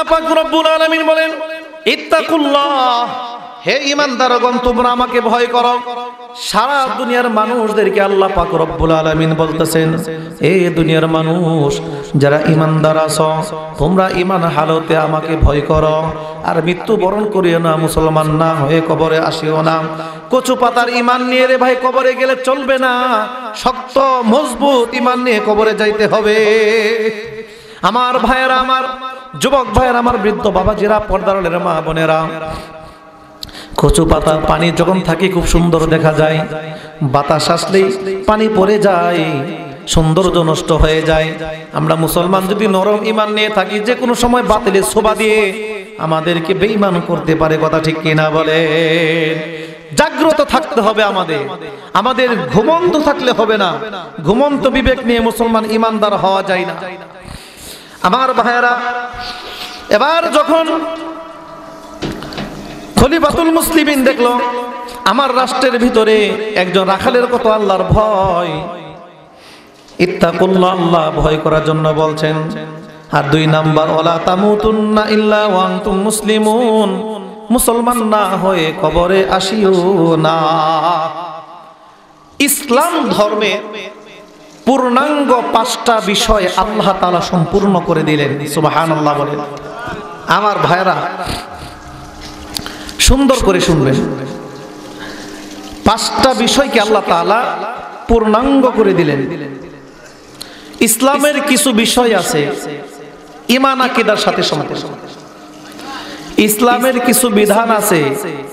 আল্লাহ পাক রব্বুল আলামিন বলেন, ইত্তাকুল্লাহ, হে ঈমানদারগণ তোমরা আমাকে ভয় করো। সারা দুনিয়ার মানুষদেরকে আল্লাহ পাক রব্বুল আলামিন বলতেছেন, হে দুনিয়ার মানুষ যারা ঈমানদার আছো, তোমরা ঈমান হালতে আমাকে ভয় করো, আর মৃত্যুবরণ করিও না, মুসলমান না হয়ে কবরে আসিও না। কচু পাতার ঈমান নিয়ে রে ভাই কবরে গেলে চলবে না, শক্ত মজবুত ঈমান নিয়ে কবরে যাইতে হবে। আমার ভাইয়েরা, আমার যুবক ভাইয়েরা, আমার বৃদ্ধ বাবাজিরা, পর্দার আড়ালের মা বোনেরা, কচু পাতা পানি যখন থাকে খুব সুন্দর দেখা যায়, বাতাস আসলেই পানি পড়ে যায়, সৌন্দর্য নষ্ট হয়ে যায়। আমরা মুসলমান যদি নরম ঈমান নিয়ে থাকি, যে কোনো সময় বাতিলের শোভা দিয়ে আমাদেরকে বেঈমান করতে পারে, কথা ঠিক কিনা বলে? জাগ্রত থাকতে হবে আমাদের ঘুমন্ত থাকলে হবে না। ঘুমন্ত বিবেক নিয়ে মুসলমান ঈমানদার হওয়া যায় না। আমার ভাইয়েরা, এবার যখন খলিফাতুল মুসলিমিন দেখলো আমার রাষ্ট্রের ভিতরে একজন রাখালের কত আল্লাহর ভয়, ইত্তাকুল্লাহ, আল্লাহ ভয় করার জন্য বলছেন। আর 2 নাম্বার, ওয়ালা তামুতুন্না ইল্লা ওয়া আনতুম মুসলিমুন, মুসলমান না হয়ে কবরে আসিও না। ইসলাম ধর্মে পূর্ণাঙ্গ 5টা বিষয় আল্লাহ তাআলা সম্পূর্ণ করে দিলেন। সুবহানাল্লাহ বলেন। আমার ভাইরা সুন্দর করে শুনবেন, 5টা বিষয়কে আল্লাহ তাআলা পূর্ণাঙ্গ করে দিলেন। ইসলামের কিছু বিষয় আছে ঈমান আকীদার সাথে সম্পর্কিত, ইসলামের কিছু বিধান আছে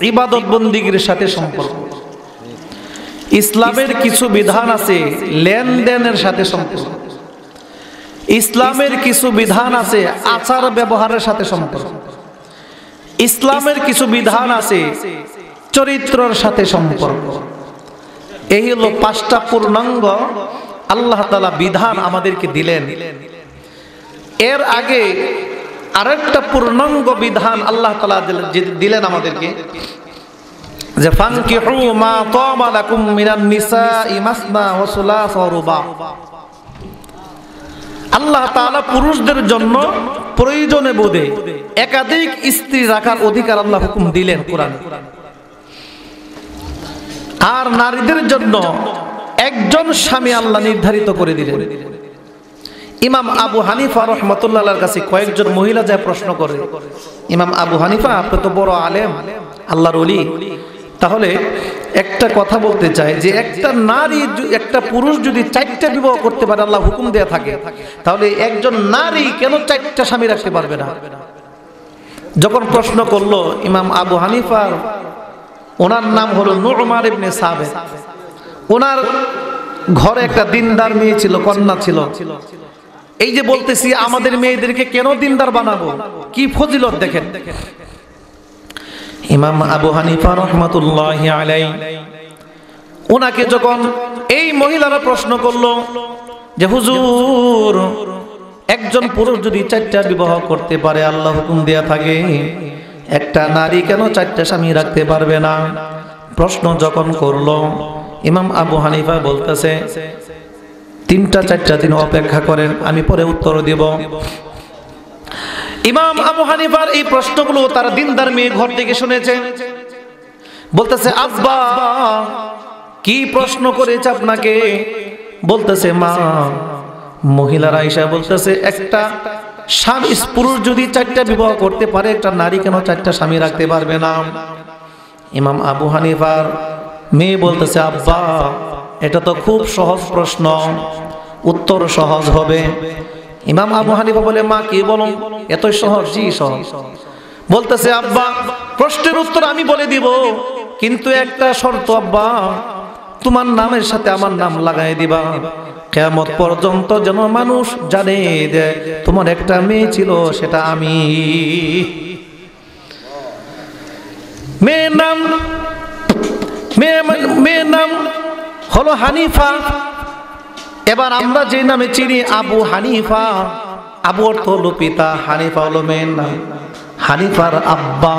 ইবাদত বন্দেগীর সাথে সম্পর্ক, ইসলামের কিছু বিধান আছে লেনদেনের সাথে সম্পর্ক, ইসলামের কিছু বিধান আছে আচার ব্যবহারের সাথে সম্পর্ক, ইসলামের কিছু বিধান আছে চরিত্রের সাথে সম্পর্ক। এই হলো 5টা পূর্ণাঙ্গ আল্লাহ তাআলা বিধান আমাদেরকে দিলেন। এর আগে আরেকটা পূর্ণাঙ্গ বিধান আল্লাহ তাআলা দিলেন আমাদেরকে, যে ফানকিহু মা তাবা লাকুম মিনান নিসাই মাসনা ওয়া সুলাসা ওয়া রুবা। আল্লাহ তাআলা পুরুষদের জন্য প্রয়োজনে বোধে একাধিক স্ত্রী রাখার অধিকার আল্লাহ হুকুম দিলেন কোরআনে। আর নারীদের জন্য একজন স্বামী আল্লাহ নির্ধারিত করে দিলেন। ইমাম আবু হানিফা রাহমাতুল্লাহ আলাইহির কাছে কয়েকজন মহিলা যায় প্রশ্ন করে, ইমাম আবু হানিফা, আপনি তো বড় আলেম, আল্লাহর ওলি, তাহলে একটা কথা বলতে চাই যে একটা নারী, একটা পুরুষ যদি 4টা বিবাহ করতে পারে, আল্লাহ হুকুম দেয়া থাকে, তাহলে একজন নারী কেন 4টা স্বামী রাখতে পারবে না? যখন প্রশ্ন করলো ইমাম আবু হানিফা, ওনার নাম হলো নু'মান ইবনে সাবিত, ওনার ঘরে একটা দিনদার মেয়ে ছিল, কন্যা ছিল। এই যে বলতেছি আমাদের মেয়েদেরকে কেন দিনদার বানাবো, কি ফজিলত দেখেন। ইমাম আবু হানিফা রাহমাতুল্লাহি আলাইহি ওনাকে যখন এই মহিলারা প্রশ্ন করলো যে হুজুর, একজন পুরুষ যদি 4টা বিবাহ করতে পারে, আল্লাহ হুকুম দেয়া থাকে, একটা নারী কেন 4টা স্বামী রাখতে পারবে না? প্রশ্ন যখন করলো, ইমাম আবু হানিফা বলতেছে 3টা-4টা দিন অপেক্ষা করেন, আমি পরে উত্তর দেব। ইমাম আবু হানিফার এই প্রশ্নগুলো তার দিনদার মেয়ে ঘর থেকে শুনেছে। বলতেছে, আব্বা কি প্রশ্ন করেছে আপনাকে? বলতেছে, মা, মহিলারা আয়েশা বলতেছে একটা স্বামী পুরুষ যদি 4টা বিবাহ করতে পারে, একটা নারী কেন 4টা স্বামী রাখতে পারবে না? ইমাম আবু হানিফার মেয়ে বলতেছে, আব্বা এটা তো খুব সহজ প্রশ্ন, উত্তর সহজ হবে। ইমাম আবু হানিফা বলে, মা কি বলো, এত সহজ? জি সহজ। বলতেছে, আব্বা প্রশ্নের উত্তর আমি বলে দিব, কিন্তু একটা শর্ত আব্বা, তোমার নামের সাথে আমার নাম লাগাই দিবা, কিয়ামত পর্যন্ত যেন মানুষ জানে যে তোমার একটা মেয়ে ছিল, সেটা আমি। মেয়ের নাম হলো হানিফা। এবার আমরা যে নামে চিনি আবু হানিফা, আবু অর্থ হলো পিতা, হানিফা হলো মেয়ের নাম। হানিফার আব্বা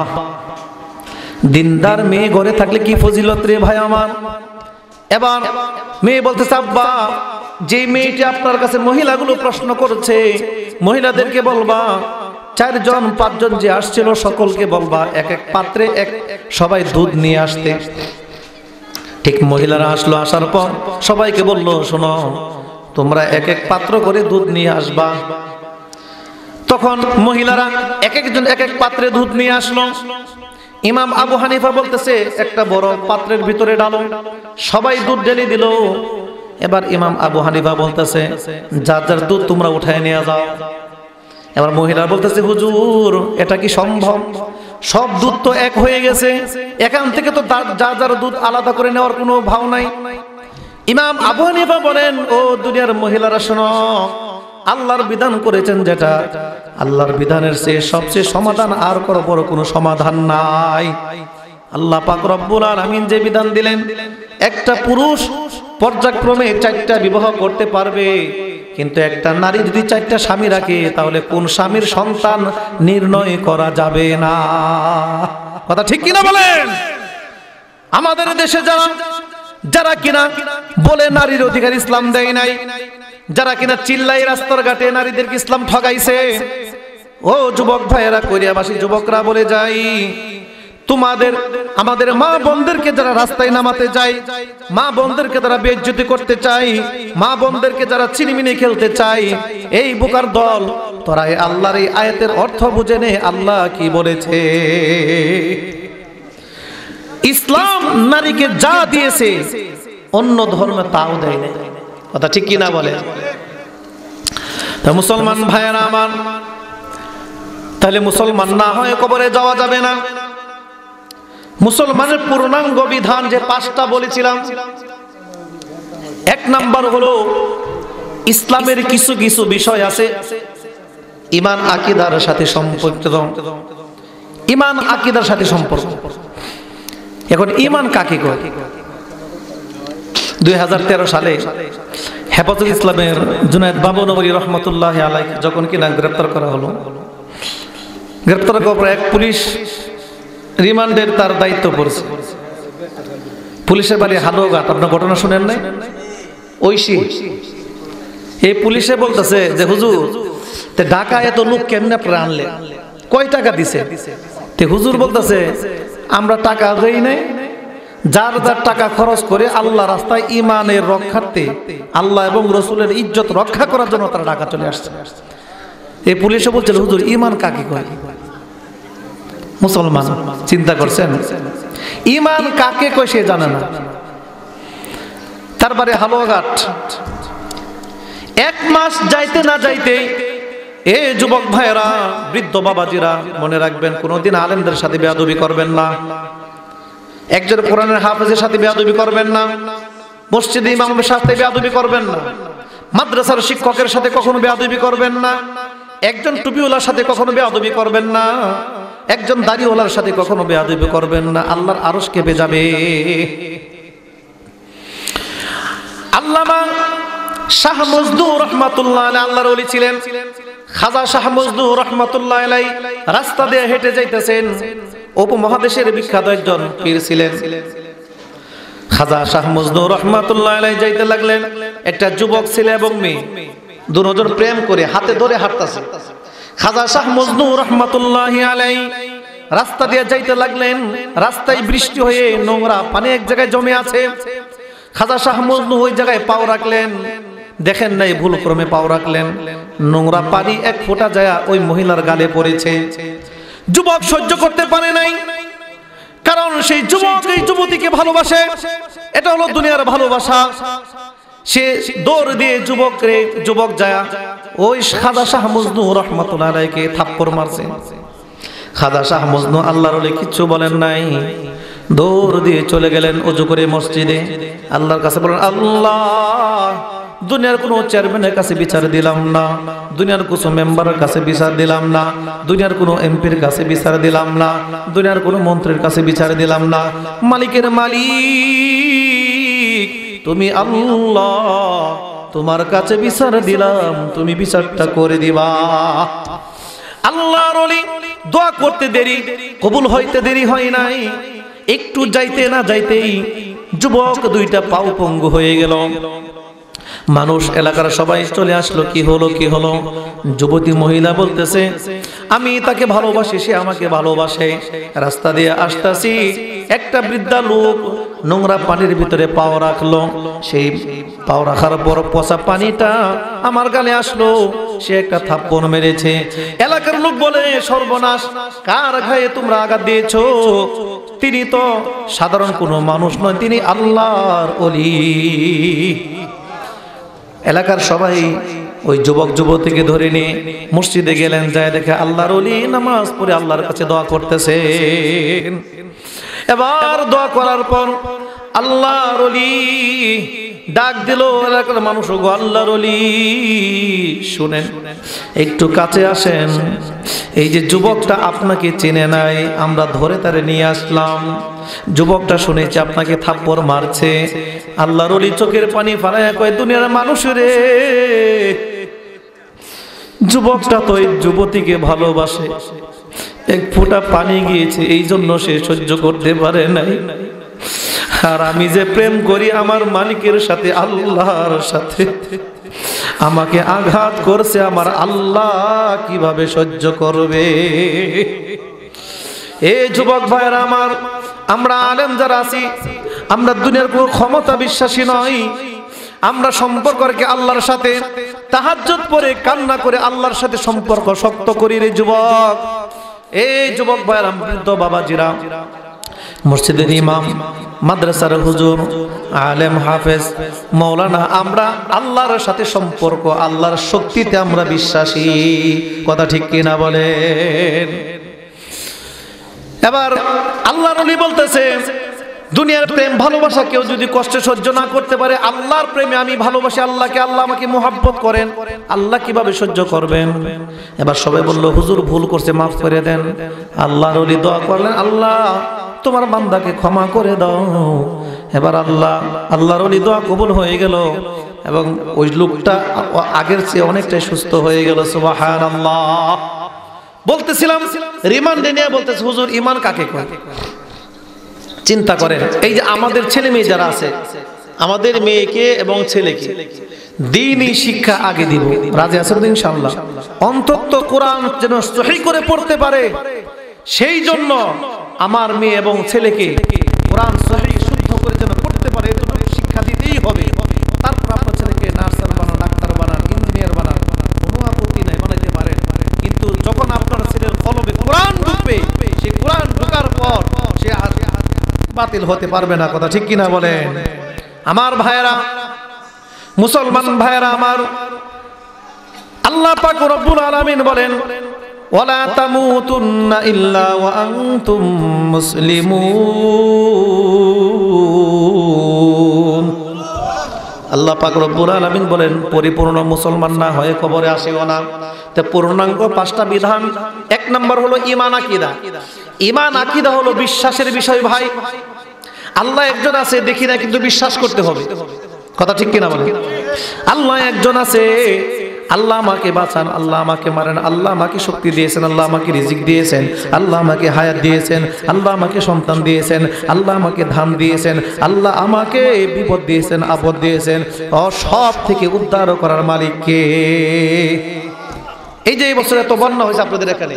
দিনদার মেয়ে ঘরে থাকলে কি ফজিলত রে ভাই আমার। এবার মেয়ে বলতেছে, আব্বা যে মেয়েটি আপনার কাছে মহিলাগুলো প্রশ্ন করছে, মহিলাদেরকে বলবা চারজন পাঁচজন যে আসছিল সকলকে বলবা এক এক পাত্রে সবাই দুধ নিয়ে আসতে। ঠিক মহিলারা আসলো, আসার পর সবাইকে বললো, শোনো তোমরা এক এক পাত্র করে দুধ নিয়ে আসবা। তখন মহিলারা এক একজন এক এক পাত্রে দুধ নিয়ে আসলো। ইমাম আবু হানিফা বলতেছে, একটা বড় পাত্রের ভিতরে ডালো। সবাই দুধ ঢেলে দিল। এবার ইমাম আবু হানিফা বলতেছে, যার যার দুধ তোমরা উঠায় নিয়ে যাও। এবার মহিলা বলতেছে, হুজুর এটা কি সম্ভব? সব দুধ তো এক হয়ে গেছে, এখান থেকে তো যার যার দুধ আলাদা করে নেওয়ার কোনো ভাও নাই। ইমাম আবু হানিফা বলেন, ও দুনিয়ার মহিলারা শোনো, আল্লাহর বিধান করেছেন যেটা, আল্লাহর বিধানের চেয়ে সবচেয়ে সমাধান আর বড় কোনো সমাধান নাই। আল্লাহ পাক রব্বুল আলামিন যে বিধান দিলেন, একটা পুরুষ পর্যায়ক্রমে 4টা বিবাহ করতে পারবে, কিন্তু একটা নারী যদি 4টা স্বামী রাখে তাহলে কোন স্বামীর সন্তান নির্ণয় করা যাবে না। কথা ঠিক কিনা বলেন? আমাদের দেশে যারা কিনা বলে নারীর অধিকার ইসলাম দেয় নাই, যারা কিনা চিল্লাই রাস্তার ঘাটে নারীদেরকে ইসলাম ঠগাইছে, ও যুবক ভাইয়েরা, কোরিয়াবাসী যুবকরা বলে যাই, আমাদের মা বোনদেরকে যারা রাস্তায় নামাতে যায়, মা বোনদেরকে যারা বেইজ্জতি করতে চায়, মা বোনদেরকে যারা চিনিমিনি খেলতে চায়, এই বোকার দল, তোরা আল্লাহর এই আয়াতের অর্থ বুঝে নে আল্লাহ কি বলেছে। ইসলাম নারীকে যা দিয়েছে অন্য ধর্মে তাও দেয় না। কথা ঠিক কিনা বলে? তা মুসলমান ভাইয়েরা আমার, তাহলে মুসলমান না হয়ে কবরে যাওয়া যাবে না। মুসলমানের পূর্ণাঙ্গ বিধান যে 5টা বলেছিলাম, 1 নাম্বার হলো ইসলামের কিছু কিছু বিষয় আছে ঈমান আকীদার সাথে সম্পর্কিত। ঈমান আকীদার সাথে সম্পর্ক। এখন ঈমান কাকে কয়? 2013 সালে হেফাজত ইসলামের জুনায়েদ বাবুনগরী রহমতুল্লাহ আলাইহি যখন কিনা গ্রেপ্তার করা হলো, গ্রেপ্তার করার পর এক পুলিশ রিমান্ডের তার দায়িত্ব পড়েছে। পুলিশের বাড়ি হালুয়াঘাট, আপনার ঘটনা শুনেন নাই? ঐশী। এই পুলিশে বলতেছে যে হুজুর, ঢাকা এত লোক কেমনে আপনারা আনলে, কয় টাকা দিছে? হুজুর বলতেছে, আমরা টাকা দেই নাই, যার যার টাকা খরচ করে আল্লাহ রাস্তায় ঈমানের রক্ষার্থে, আল্লাহ এবং রসুলের ইজ্জত রক্ষা করার জন্য তারা ঢাকা চলে আসছে। এই পুলিশে বলছিল, হুজুর ঈমান কাকে কয়? মুসলমান চিন্তা করছেন, ঈমান কাকে কয় সে জানে না। তারপরে হালুয়াঘাট। 1 মাস যাইতে না যাইতে, এ যুবক ভাইয়েরা, বৃদ্ধ বাবাজিরা, মনে রাখবেন, কোনোদিন আলেমদের সাথে বেয়াদবি করবেন না, একজন কোরআনের হাফেজের সাথে বেয়াদবি করবেন না, মসজিদে ইমামের সাথে বেয়াদবি করবেন না, মাদ্রাসার শিক্ষকের সাথে কখনো বেয়াদবি করবেন না, একজন টুপিওয়ালার সাথে কখনো বেয়াদবি করবেন না, একজন দাড়িওয়ালার সাথে কখনো বেয়াদবি করবেন না, আল্লাহর আরশ কেঁপে যাবে। আল্লামা শাহ মজদুর রহমাতুল্লাহ আলাইহি আল্লাহর ওলি ছিলেন। খাজা শাহ মজদুর রহমাতুল্লাহ আলাইহি রাস্তা দিয়ে হেঁটে যাইতেছেন। উপমহাদেশের বিখ্যাত একজন পীর ছিলেন। খাজা শাহ মজদুর রহমাতুল্লাহ আলাইহি যাইতে লাগলেন। একটা যুবক ছেলে এবং মেয়ে দুজন প্রেম করে হাতে ধরে হাঁটতেছে। খাজা শাহ মজদুর রহমাতুল্লাহ আলাইহি রাস্তা দিয়ে যাইতে লাগলেন। রাস্তায় বৃষ্টি হয়ে নোংরা পানি এক জায়গায় জমে আছে। খাজা শাহ মজনু ওই জায়গায় পাও রাখলেন, দেখেন নাই ভুল ক্রমে পাও রাখলেন, নোংরা পানি 1 ফোঁটা যায় ওই মহিলার গালে পড়েছে। যুবক সহ্য করতে পারে নাই, কারণ সেই যুবক এই যুবতীকে ভালোবাসে, এটা হলো দুনিয়ার ভালোবাসা। সে দৌড় দিয়ে যুবক যায় ওই খাজা শাহ মজনু রহমাতুল্লাহ আলাইহিকে থাপ্পড় মারছে। খাজা শাহ মজনু আল্লাহর ওলি কিচ্ছু বলেন নাই, দৌড় দিয়ে চলে গেলেন ওযু করে মসজিদে। আল্লাহর কাছে বলেন, আল্লাহ, দুনিয়ার কোনো চেয়ারম্যানের কাছে বিচার দিলাম না, দুনিয়ার কোনো মেম্বারের কাছে বিচার দিলাম না, দুনিয়ার কোনো এমপির কাছে বিচার দিলাম না, দুনিয়ার কোনো মন্ত্রীর কাছে বিচার দিলাম না, মালিকের মালিক তুমি আল্লাহ, তোমার কাছে বিচার দিলাম, তুমি বিচারটা করে দিবা। আল্লাহর ওলি দোয়া করতে দেরি, কবুল হইতে দেরি হয় নাই। একটু যাইতে না যাইতেই যুবক 2টা পাও পঙ্গু হয়ে গেল। মানুষ এলাকার সবাই চলে আসলো, কি হলো কি হলো? যুবতী মহিলা বলতেছে, আমি তাকে ভালোবাসি, সে আমাকে ভালোবাসে। রাস্তা দিয়ে আসতেছি, একটা বৃদ্ধা লোক নোংরা পানির ভিতরে পাও রাখলো। সেই পাও রাখার পর পচা পানিটা আমার গালে আসলো, সে একটা থাপ্পড় মেরেছে। এলাকার লোক বলে, সর্বনাশ, কার গায়ে তোমরা আঘাত দিয়েছো? তিনি তো সাধারণ কোনো মানুষ নয়, তিনি আল্লাহর ওলি। এলাকার সবাই ওই যুবক যুবতীকে ধরে নিয়ে মসজিদে গেলেন, যায় দেখে আল্লাহর ওলি নামাজ পড়ে আল্লাহর কাছে দোয়া করতেছে। এবার দোয়া করার পর আল্লাহর ওলি ডাক দিল, এলাকার মানুষ, গো আল্লাহর ওলি শুনেন, একটু কাছে আসেন। এই যে যুবকটা আপনাকে চেনে নাই, আমরা ধরে তারে নিয়ে আসলাম। যুবকটা শুনেছে আপনাকে থাপ্পড় মারছে। আল্লাহর ওলি চোখের পানি ফালাইয়া কয়, দুনিয়ার মানুষ রে, যুবকটা তো এই যুবতীকে ভালোবাসে, এক ফোঁটা পানি গিয়েছে, এই জন্য সে সহ্য করতে পারে নাই। আর আমি যে প্রেম করি আমার মালিকের সাথে, আল্লাহর সাথে, আমাকে আঘাত করছে, আমার আল্লাহ কিভাবে সহ্য করবে? এই যুবক ভাইরা আমার, আমরা আলেম যারা আছি, আমরা দুনিয়ার কোনো ক্ষমতা বিশ্বাসী নই। আমরা সম্পর্ক রেখে আল্লাহর সাথে তাহাজ্জুদ পড়ে কান্না করে আল্লাহর সাথে সম্পর্ক শক্ত করি রে যুবক। এই যুবক ভাইরা, বৃদ্ধ বাবাজিরা, মসজিদের ইমাম, মাদ্রাসার হুজুর, আলেম, হাফেজ, মাওলানা, আমরা আল্লাহর সাথে সম্পর্ক, আল্লাহর শক্তিতে আমরা বিশ্বাসী। কথা ঠিক কিনা বলেন? এবার আল্লাহর ওলি বলতেছে, দুনিয়ার প্রেম ভালোবাসা কেউ যদি কষ্টে সহ্য না করতে পারে, আল্লাহর প্রেমে আমি ভালোবাসি আল্লাহকে, আল্লাহ আমাকে মুহাব্বত করেন, আল্লাহ কিভাবে সহ্য করবেন? এবার সবাই বলল, হুজুর ভুল করছে, মাফ করে দেন। আল্লাহর ওলি দোয়া করলেন, আল্লাহ তোমার বান্দাকে ক্ষমা করে দাও। এবার আল্লাহর ওলি দোয়া কবুল হয়ে গেল এবং ওই লোকটা আগের চেয়ে অনেকটাই সুস্থ হয়ে গেল। সুবহানাল্লাহ। বলতেছিলাম, রিমান্ডে নিয়ে বলতেছে, হুজুর ইমান কাকে কয়? চিন্তা করেন, এই যে আমাদের ছেলে মেয়ে যারা আছে, আমাদের মেয়েকে এবং ছেলেকে দ্বীনি শিক্ষা আগে দিব, রাজি আছেন তো ইনশাআল্লাহ? অন্তত কোরআন যেন সহি করে পড়তে পারে, সেই জন্য আমার মেয়ে এবং ছেলেকে কোরআন সহি শুদ্ধ করে যেন পড়তে পারে, এতটুকু শিক্ষা দিতেই হবে। তারপর আপনার ছেলেকে নার্সার বানান, ডাক্তার বানান, ইঞ্জিনিয়ার বানান, কোনো আপত্তি নাই, বানাইতে পারেন। কিন্তু যখন আপনার ছেলের কলবে কোরআন ঢুকবে, সেই কোরআন ঢোকার পর সে আর বাতিল হতে পারবে না। কথা ঠিক কিনা বলেন? আমার ভাইয়েরা, মুসলমান ভাইয়েরা আমার, আল্লাহ পাক রব্বুল আলামিন বলেন, ওয়ালা তামুতুন্না ইল্লা ওয়া আনতুম মুসলিমুন। আল্লাহ পাক রব্বুল আলামিন বলেন, পরিপূর্ণ মুসলমান না হয়ে কবরে আসিও না। তে পূর্ণাঙ্গ 5টা বিধান। 1 নম্বর হলো ঈমান আকীদা। ঈমান আকীদা হলো বিশ্বাসের বিষয় ভাই। আল্লাহ একজন আছে, দেখি না, কিন্তু বিশ্বাস করতে হবে। কথা ঠিক কিনা বলেন? আল্লাহ একজন আছে, আল্লাহ আমাকে বাঁচান, আল্লাহ আমাকে মারেন, আল্লাহ আমাকে শক্তি দিয়েছেন, আল্লাহ আমাকে রিজিক দিয়েছেন, আল্লাহ আমাকে হায়াত দিয়েছেন, আল্লাহ আমাকে সন্তান দিয়েছেন, আল্লাহ আমাকে ধান দিয়েছেন, আল্লাহ আমাকে বিপদ দিয়েছেন, আপদ দিয়েছেন। সব থেকে উদ্ধার করার মালিক কে? এই যে এই বছর এত বন্যা হয়েছে আপনাদের এখানে,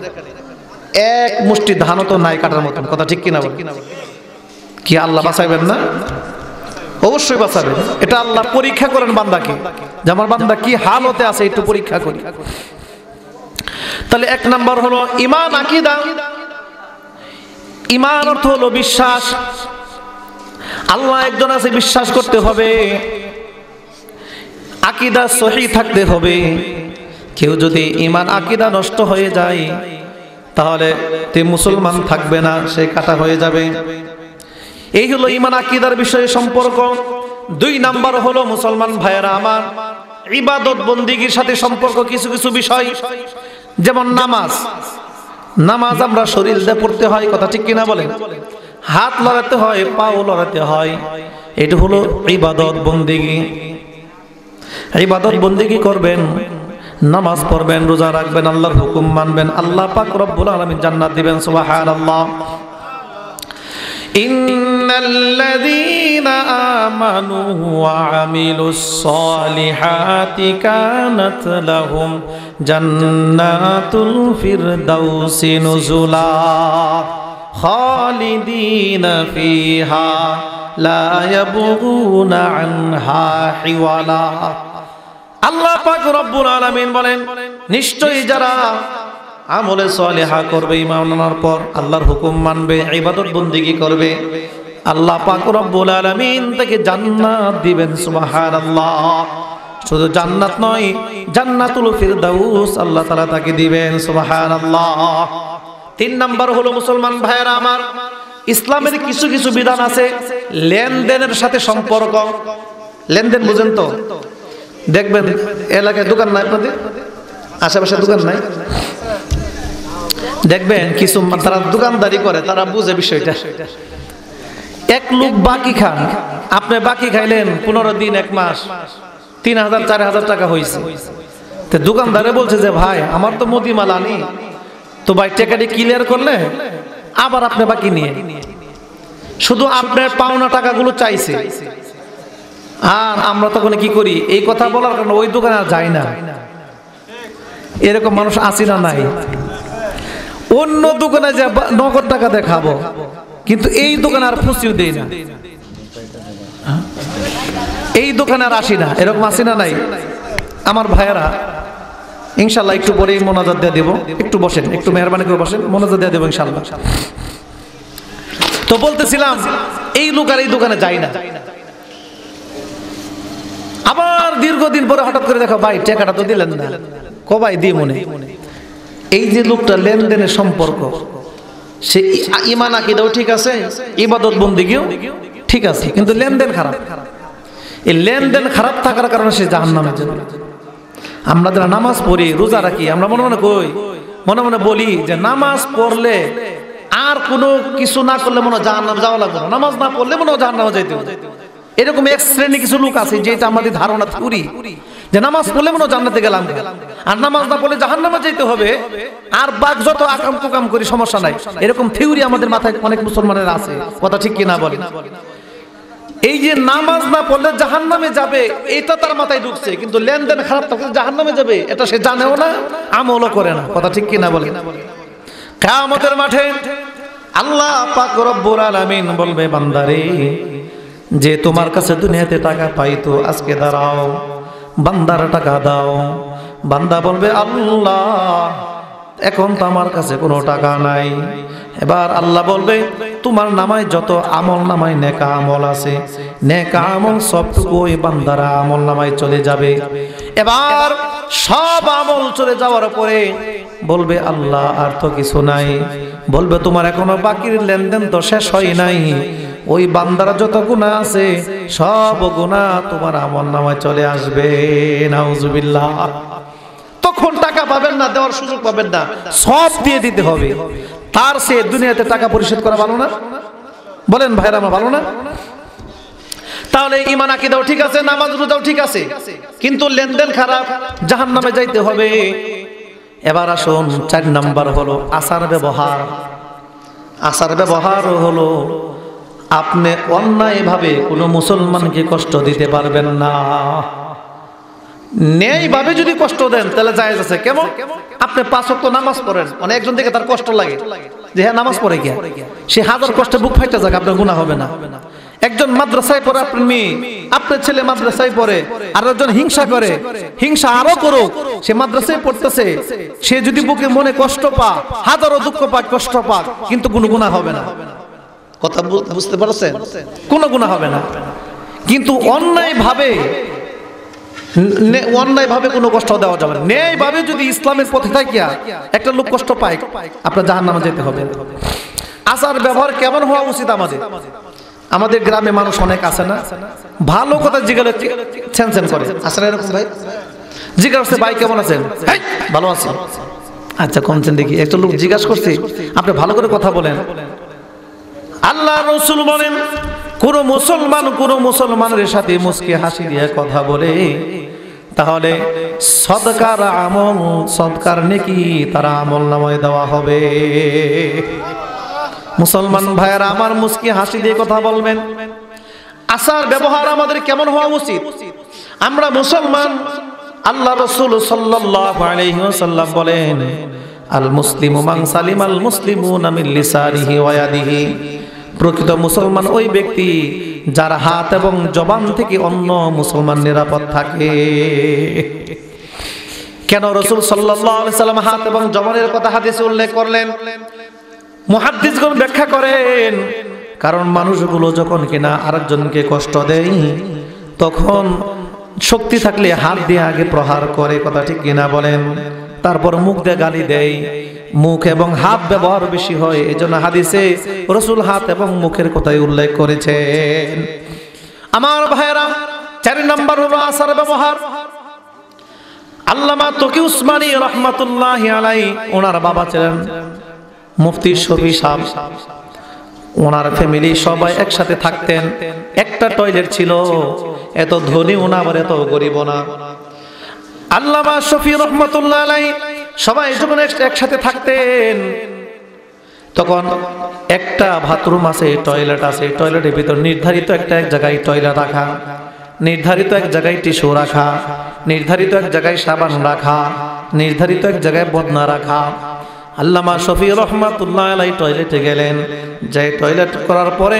এক মুষ্টি ধানও তো নাই কাটার মতন। কথা ঠিক কিনা বলেন? কি আল্লাহ বাঁচাইবেন না? অবশ্যই বাঁচাবেন। এটা আল্লাহ পরীক্ষা করেন বান্দাকে, যে আমার বান্দা কি হালতে আছে, একটু পরীক্ষা করি। তাহলে 1 নম্বর হলো ঈমান আকীদা। ঈমান অর্থ হলো বিশ্বাস। আল্লাহ একজন আছে, বিশ্বাস করতে হবে। আকীদা সহিহ থাকতে হবে। কেউ যদি ঈমান আকীদা নষ্ট হয়ে যায়, তাহলে তে মুসলমান থাকবে না, সে কাটা হয়ে যাবে। এই হলো ঈমান আকীদার বিষয়ে সম্পর্ক। 2 নাম্বার হলো মুসলমান ভাইয়েরা আমার, ইবাদত বন্দেগীর সাথে সম্পর্ক। কিছু কিছু বিষয়, যেমন নামাজ। নামাজ আমরা শরীর দিয়ে পড়তে হয়। কথা ঠিক কিনা বলেন? হাত লড়াতে হয়, পাও লড়াতে হয়। এটা হলো ইবাদত বন্দেগী। ইবাদত বন্দেগী করবেন, নামাজ পড়বেন, রোজা রাখবেন, আল্লাহর হুকুম মানবেন, আল্লাহ পাক রব্বুল আলামিন জান্নাত দিবেন। সুবহানাল্লাহ। ইন্নাল্লাযীনা আমানু ওয়া আমিলুস সলিহাতি কানাত লাহুম জান্নাতুল ফিরদাউসি নুজুলা খালিদিনা ফিহা লা ইয়াবগুনা আনহা হিওয়ালা। আল্লাহ পাক রব্বুল আলামিন বলেন, নিশ্চয়ই যারা আমলে সলিহা করবে, ঈমান আনার পর আল্লাহর হুকুম মানবে, ইবাদত বন্দেগী করবে, আল্লাহ পাক রব্বুল আলামিন তাকে জান্নাত দিবেন। সুবহানাল্লাহ। শুধু জান্নাত নয়, জান্নাতুল ফিরদাউস আল্লাহ তাআলা তাকে দিবেন। সুবহানাল্লাহ। 3 নাম্বার হলো মুসলমান ভাইয়েরা আমার, ইসলামের কিছু কিছু বিধান আছে লেনদেনের সাথে সম্পর্ক। লেনদেন বুঝেন তো? দেখবেন এলাকায় দোকান নাই, আপনাদের আশেপাশে দোকান নাই, দেখবেন কিছু তারা দোকানদারি করে, তারা বুঝে বিষয়টা। এক লোক বাকি খান, আপনি বাকি খাইলেন 15 দিন 1 মাস, 3000 4000 টাকা হয়েছে। তো দোকানদারে বলছে যে ভাই আমার তো মদিমাল আনি, তো ভাই টাকাটি ক্লিয়ার করলে আবার আপনি বাকি নিয়ে, শুধু আপনার পাওনা টাকাগুলো চাইছে। আর আমরা তখন কি করি, এই কথা বলার কারণে ওই দোকানে আর যাই না। এরকম মানুষ আছে না নাই? অন্য দোকানে যে নগদ টাকা দেখাবো, কিন্তু এই দোকানে আর ফুসিও দেই না, এই দোকানে আর আসি না। এরকম আছে না নাই? আমার ভাইয়েরা ইনশাল্লাহ একটু পরেই মোনাজাত দিয়ে দেব, একটু বসেন, একটু মেহরবানি করে বসেন, মোনাজাত দিয়ে দেবো ইনশাল্লাহ। তো বলতেছিলাম এই লোক আর এই দোকানে যাই না। আবার দীর্ঘদিন পরে হঠাৎ করে দেখো ভাই টাকাটা তো দিলেন না, কবাই দিয়ে মনে। এই যে লোকটা লেনদেনের সম্পর্ক, সে ঈমান আকীদাও ঠিক আছে, ইবাদত বন্দেগীও ঠিক আছে, কিন্তু লেনদেন খারাপ। এই লেনদেন খারাপ থাকার কারণে সে জাহান্নামে যাবে। আমরা যারা নামাজ পড়ি, রোজা রাখি, আমরা মনে মনে কই, মনে মনে বলি যে নামাজ পড়লে আর কোনো কিছু না করলে মনে হয় জাহান্নামে যাওয়া লাগবে না, নামাজ না পড়লে মনে হয় জাহান্নামে যাইতে হবে। এরকম এক শ্রেণী কিছু লোক আছে যেটা আমাদের ধারণা থিওরি, যে নামাজ পড়লে মনে হয় জান্নাতে গেলাম, আর নামাজ না পড়লে জাহান্নামে যেতে হবে, আর বাক যত আকাম কুকাম করি সমস্যা নাই। এরকম থিওরি আমাদের মাথায় অনেক মুসলমানের আছে, কথা ঠিক কিনা বলেন? এই যে নামাজ না পড়লে জাহান্নামে যাবে এটা তার মাথায় ঢুকছে, কিন্তু লেনদেন খারাপ থাকলে জাহান্নামে যাবে এটা সে জানেও না, আমলও করে না, কথা ঠিক কিনা বলেন? কিয়ামতের মাঠে আল্লাহ পাক রব্বুল আলামিন বলবে, বান্দারে যে তোমার কাছে দুনিয়াতে টাকা পাইতো, আজকে দাঁড়াও, বান্দার টাকা দাও। বান্দা বলবে, আল্লাহ এখন তো আমার কাছে কোনো টাকা নাই। এবার আল্লাহ বলবে, তোমার নামায় যত আমল নামায় নেকা আমল আছে, নেকা আমল সবটুকু ওই বান্দারা আমল নামায় চলে যাবে। এবার সব আমল চলে যাওয়ার পরে বলবে, আল্লাহ আর তো কিছু নাই। বলবে, তোমার এখনো বাকির লেনদেন তো শেষ হয় নাই, ওই বান্দারা যত গুনাহ আছে সব গুনাহ তোমার আমল নামায় চলে আসবে। নাউজুবিল্লাহ। তখন টাকা পাবেন না, দেওয়ার সুযোগ পাবেন না, সব দিয়ে দিতে হবে। তার সে দুনিয়াতে টাকা পরিশোধ করা ভালো না? বলেন ভাইরা আমার, ভালো না? তাহলে ঈমান আকীদাও ঠিক আছে, নামাজ রোজাও ঠিক আছে, কিন্তু লেনদেন খারাপ, জাহান্নামে যাইতে হবে। এবার আসুন 4 নাম্বার হলো আচার ব্যবহার। আচার ব্যবহার হলো আপনি অন্যায়ভাবে কোনো মুসলমানকে কষ্ট দিতে পারবেন না। ন্যায়ভাবে যদি কষ্ট দেন তাহলে জায়েজ আছে। কেমন? আপনি 5 ওয়াক্ত নামাজ পড়েন, মানে একজন দেখে তার কষ্ট লাগে যে হ্যাঁ নামাজ পড়ে গিয়া, সে হাজার কষ্টে বুক ফাইটা যাক, আপনার গুনাহ হবে না। একজন মাদ্রাসায় পড়ে, আপনার মেয়ে, আপনার ছেলে মাদ্রাসায় পড়ে, আর একজন হিংসা করে, হিংসা আরো করুক, সে মাদ্রাসায় পড়তেছে, সে যদি বুকে মনে কষ্ট পাক, হাজারো দুঃখ পাক, কষ্ট পাক, কিন্তু কোনো গুনাহ হবে না। কথা বুঝতে পারছেন? কোনো গুনাহ হবে না। কিন্তু অন্যায়ভাবে কোনো কষ্ট দেওয়া যাবে না। ন্যায়ভাবে যদি ইসলামের পথে থাকিয়া একটা লোক কষ্ট পায়, আপনার জাহান্নামে যেতে হবে। আচার ব্যবহার কেমন হওয়া উচিত আমাদের? আমাদের গ্রামে মানুষ অনেক আছে না, ভালো কথা জিজ্ঞাসা ছেন করে, আসলে এরকম ভাই জিজ্ঞাসা, ভাই কেমন আছেন? ভালো আছি। আচ্ছা কমছেন দেখি। একটা লোক জিজ্ঞাসা করছে, আপনি ভালো করে কথা বলেন। আল্লাহ রাসূল বলেন, কোন মুসলমানের সাথে মুস্কি হাসি দিয়ে কথা বলে, তাহলে সদকার আমল, সদকার নেকি তার আমল নামায় দেওয়া হবে। মুসলমান ভাইয়েরা আমার, মুস্কি হাসি দিয়ে কথা বলবেন। আচার ব্যবহার আমাদের কেমন হওয়া উচিত? আমরা মুসলমান, আল্লাহ রাসূল সাল্লাল্লাহু আলাইহি ওয়াসাল্লাম বলেন, আল মুসলিমু মান সালিমাল মুসলিমুনা মিন লিসানিহি ওয়া ইয়াদিহি। প্রকৃত মুসলমান ওই ব্যক্তি যার হাত এবং জবান থেকে অন্য মুসলমান নিরাপদ থাকে। কেন রাসূল সাল্লাল্লাহু আলাইহি সাল্লাম হাত এবং জবানের কথা হাদিসে উল্লেখ করলেন? মুহাদ্দিসগণ ব্যাখ্যা করেন, কারণ মানুষগুলো যখন কিনা আরেকজনকে কষ্ট দেয় তখন শক্তি থাকলে হাত দিয়ে আগে প্রহার করে, কথা ঠিক কিনা বলেন? তারপর মুখ দিয়ে গালি দেয়, মুখ এবং হাত ব্যবহার বেশি হয়। এজন্য হাদিসে রাসূল হাত এবং মুখের কথাই উল্লেখ করেছেন। আমার ভাইয়েরা, 4 নম্বর হলো আচার ব্যবহার। আল্লামা তকি উসমানী রাহমাতুল্লাহি আলাইহি, ওনার বাবা ছিলেন মুফতি শফি সাহেব। ওনার ফ্যামিলি সবাই একসাথে থাকতেন, একটা টয়লেট ছিল। এত ধনী ওনা, আবার এত গরিব না। আল্লামা শফি রাহমাতুল্লাহি আলাইহি সবাই যখন একসাথে থাকতেন তখন একটা বাথরুম আছে, টয়লেট আছে। টয়লেটের ভিতর নির্ধারিত এক জায়গায় টয়লেট রাখা, নির্ধারিত এক জায়গায় টিস্যু রাখা, নির্ধারিত এক জায়গায় সাবান রাখা, নির্ধারিত এক জায়গায় বদনা রাখা। আল্লামা শফি রাহমাতুল্লাহি আলাইহি টয়লেটে গেলেন, যে টয়লেট করার পরে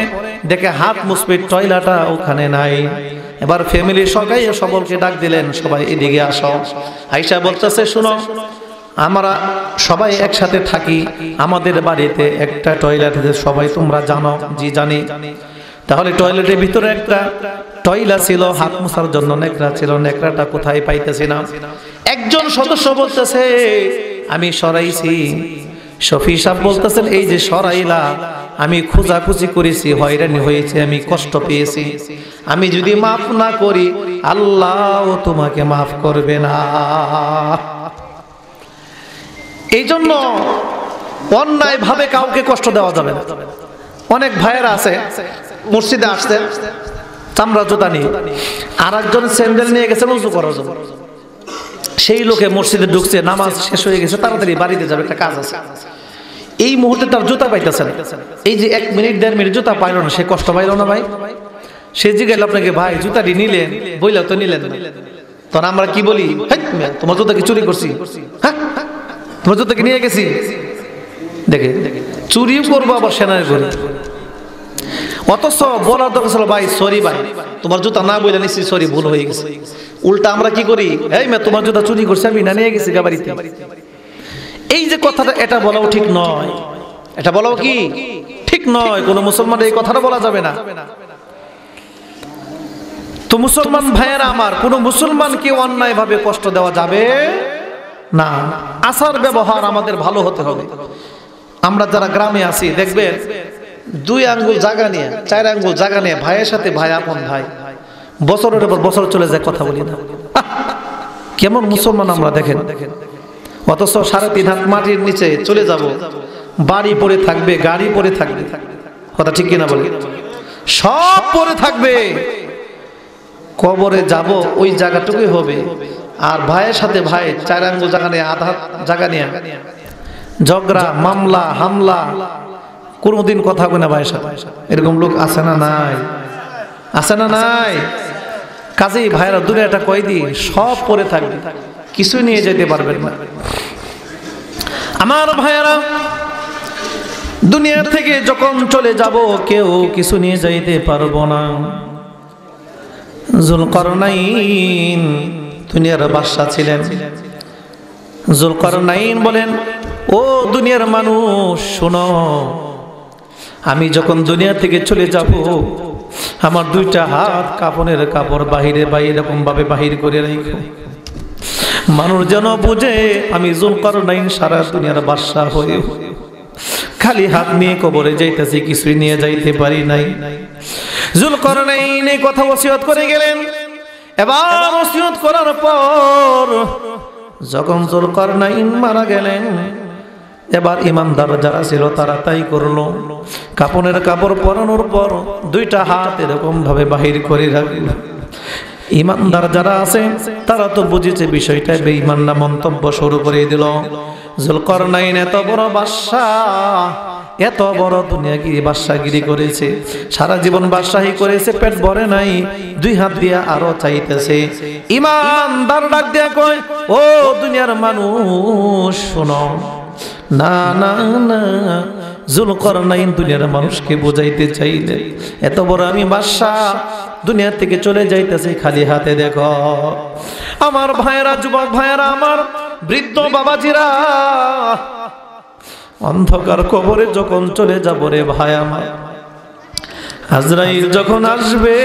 দেখে হাত মুছবে, টয়লেটটা ওখানে নাই। এবার ফ্যামিলি সবাই সকলকে ডাক দিলেন, সবাই এদিকে আসো। আয়েশা বলতেছে, শুনো, আমরা সবাই একসাথে থাকি, আমাদের বাড়িতে একটা টয়লেট আছে, সবাই তোমরা জানো? জি জানি। তাহলে টয়লেটের ভিতরে একটা টয়লা ছিল, হাত মোছার জন্য নেকড়া ছিল, নেকড়াটা কোথায় পাইতেছি না। একজন সদস্য বলতেছে, আমি সরাইছি। শফি সাহেব বলতেছেন, এই যে সরাইলা, আমি খোঁজাখুঁজি করেছি, হয়রানি হয়েছে, আমি কষ্ট পেয়েছি, আমি যদি মাফ না করি আল্লাহ তোমাকে মাফ করবে না। এই জন্য অন্যায় ভাবে কাউকে কষ্ট দেওয়া যাবে না। অনেক ভাইয়েরা আছে মসজিদে আসছে চামড়া জুতা নিয়ে, আর একজন স্যান্ডেল নিয়ে গেছে উজু করার জন্য। সেই লোকে মসজিদে ঢুকছে, নামাজ শেষ হয়ে গেছে, তাড়াতাড়ি বাড়িতে যাবে, একটা কাজ আছে। এই মুহূর্তে তার জুতা পাইতেছে না। এই যে 1 মিনিট 1.5 মিনিট জুতা পাইল না, সে কষ্ট পাইল না ভাই? সে জিজ্ঞেস আপনাকে, ভাই জুতাটি নিলেন, বইলা তো নিলেন না। তখন আমরা কি বলি, তোমার জুতা কি চুরি করছি? হ্যাঁ, তোমার জুতা কি নিয়ে গেছি? দেখে চুরিও করবো, আবার সেনায় করি। অথচ বলার দরকার ছিল, ভাই সরি ভাই, তোমার জুতা না বইলে নিচ্ছি, সরি ভুল হয়ে গেছে। উল্টা আমরা কি করি, এই মে তোমার জুতা চুরি করছে, আমি না নিয়ে গেছি বাড়িতে। এই যে কথাটা, এটা বলাও ঠিক নয়। এটা বলাও কি ঠিক নয়? কোন মুসলমান এই কথাটা বলা যাবে না। তো মুসলমান ভাইয়েরা আমার, কোন মুসলমানকে অন্যায় ভাবে কষ্ট দেওয়া যাবে না। আচার ব্যবহার আমাদের ভালো হতে হবে। আমরা যারা গ্রামে আছি দেখবেন 2 আঙ্গুল জায়গা নিয়ে, 4 আঙ্গুল জায়গা নিয়ে ভাইয়ের সাথে ভাই আপন ভাই, বছরের পর বছর চলে যায়, কথা বলি না। কেমন মুসলমান আমরা দেখেন। অথচ 3.5 হাত মাটির নিচে চলে যাব, বাড়ি পড়ে থাকবে, গাড়ি পড়ে থাকবে, কথা ঠিক কিনা বলে? সব পড়ে থাকবে, কবরে যাব ওই জায়গাটুকুই হবে। আর ভাইয়ের সাথে ভাই 4 আঙ্গুল জায়গা নিয়ে, আধা জায়গা নিয়ে ঝগড়া, মামলা, হামলা, কোনদিন কথা বলে না ভাইয়ের সাথে। এরকম লোক আছে না নাই? আছে না নাই? কাজেই ভাইয়েরা, দুনিয়াটা কয়দিন, সব পড়ে থাকবে, কিছু নিয়ে যেতে পারবেন না। আমার ভাইয়েরা, দুনিয়া থেকে যখন চলে যাব কেউ কিছু নিয়ে যাইতে পারবো না। যুলকারনাইন দুনিয়ার বাদশা ছিলেন। যুলকারনাইন বলেন, ও দুনিয়ার মানুষ শোনো, আমি যখন দুনিয়া থেকে চলে যাব, আমার 2টা হাত কাপড়ের কাপড় বাহিরে এরকম ভাবে বাহির করে রাখো, মানুষ যেন বুঝে আমি যুলকারনাইন সারা দুনিয়ার বাদশা হয়ে খালি হাত নিয়ে কবরে যাইতেছি, কিছুই নিয়ে যাইতে পারি নাই। যুলকারনাইন এই কথা ওসিয়ত করে গেলেন। এবার ওসিয়ত করার পর যখন যুলকারনাইন মারা গেলেন, এবার ইমানদার যারা ছিল তারা তাই করলো, কাপড়ের কাপড় পরানোর পর 2টা হাত এরকম ভাবে বাহির করে রাখল। ইমানদার যারা আছে তারা তো বুঝেছে বিষয়টা, বেঈমানরা মন্তব্য শুরু করে দিল, যুলকারনাইন এত বড় বাদশা, এত বড় দুনিয়াগিরি বাদশাগিরি করেছে, সারা জীবন বাদশাহী করেছে, পেট ভরে নাই, দুই হাত দিয়া আরো চাইতেছে। ইমানদার ডাক দিয়া কয়, ও দুনিয়ার মানুষ শোনো, না না না, জুলকারনাইন দুনিয়ার মানুষকে বোঝাইতে চাইলে এত বড় আমি বাদশা দুনিয়া থেকে চলে যাইতেছি খালি হাতে। দেখো আমার ভাইয়েরা, যুবক ভাইয়েরা, আমার বৃদ্ধ বাবাজিরা, অন্ধকার কবরে যখন চলে যাব রে ভাই আমার, আজরাইল যখন আসবে,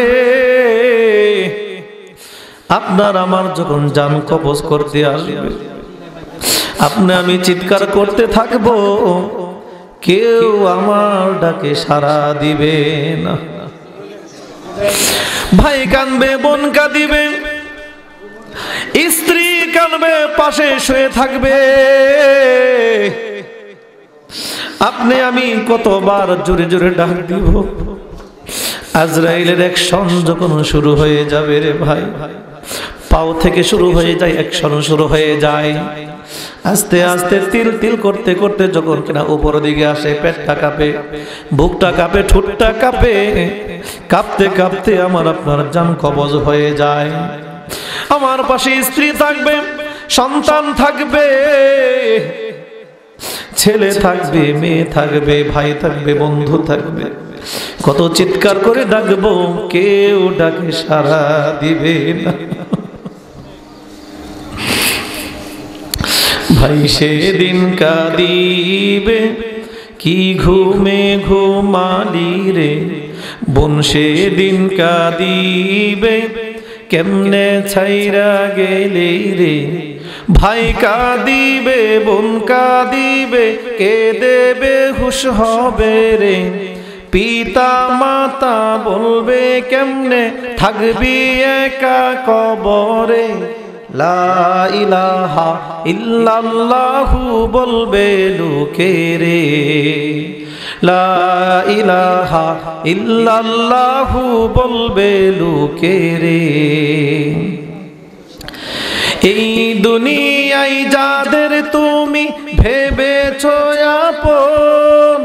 আপনার আমার যখন জান কবজ করতে আসবে, আপনি আমি চিৎকার করতে থাকবো, কেউ আমার ডাকে সাড়া দিবে না। ভাই কাঁদবে, বোন কাঁদিবে, স্ত্রী কাঁদবে, পাশে শুয়ে থাকবে। আপনি আমি কতবার জোরে জোরে ডাক দিব, আজরাইলের অ্যাকশন যখন শুরু হয়ে যাবে রে ভাই, পাও থেকে শুরু হয়ে যায়, অ্যাকশন শুরু হয়ে যায়, আস্তে আস্তে তিল তিল করতে করতে যখন কিনা উপর দিকে আসে, পেটটা কাঁপে, বুকটা কাঁপে, ঠোঁটটা কাঁপে, কাঁপতে কাঁপতে আমার আপনার জান কবজ হয়ে যায়। আমার পাশে স্ত্রী থাকবে, সন্তান থাকবে, ছেলে থাকবে, মেয়ে থাকবে, ভাই থাকবে, বন্ধু থাকবে, কত চিৎকার করে ডাকবো, কেউ ডাকে সাড়া দিবে না। ভাই সেদিন কাঁদিবে, কি ঘুমে ঘুমালি রে, বোন সেদিন কাঁদিবে, কেমনে ছাইরা গেলে রে, ভাই কাঁদিবে, বোন কাঁদিবে, কে দেবে হুঁশ হবে রে, পিতা মাতা বলবে কেমনে থাকবি একা কবরে, লা ইলাহা ইল্লাল্লাহু বলবে লোকে রে, লা ইলাহা ইল্লাল্লাহু বলবে লোকে রে। এই দুনিয়ায় যাদের তুমি ভেবেছো আপন,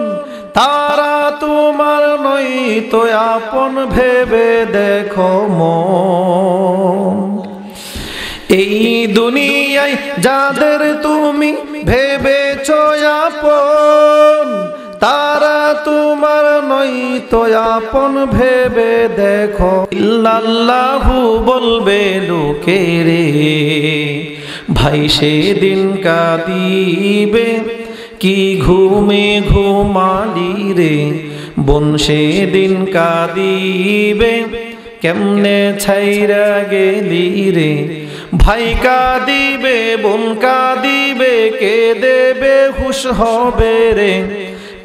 তারা তোমার নয় তো আপন, ভেবে দেখো মন। এই দুনিয়ায় যাদের তুমি ভেবেছো আপন, তারা তোমার নয় তো আপন, ভেবে দেখো ইল্লাল্লাহু বলবে লোকে রে। ভাই সেদিন কাঁদিবে, কি ঘুমে ঘুমালি রে, বোন সেদিন কাঁদিবে, কেমনে ছাইরা গেলি রে, ভাই কাঁদিবে, বোন কাঁদিবে, কে দেবে হুঁশ হবে রে,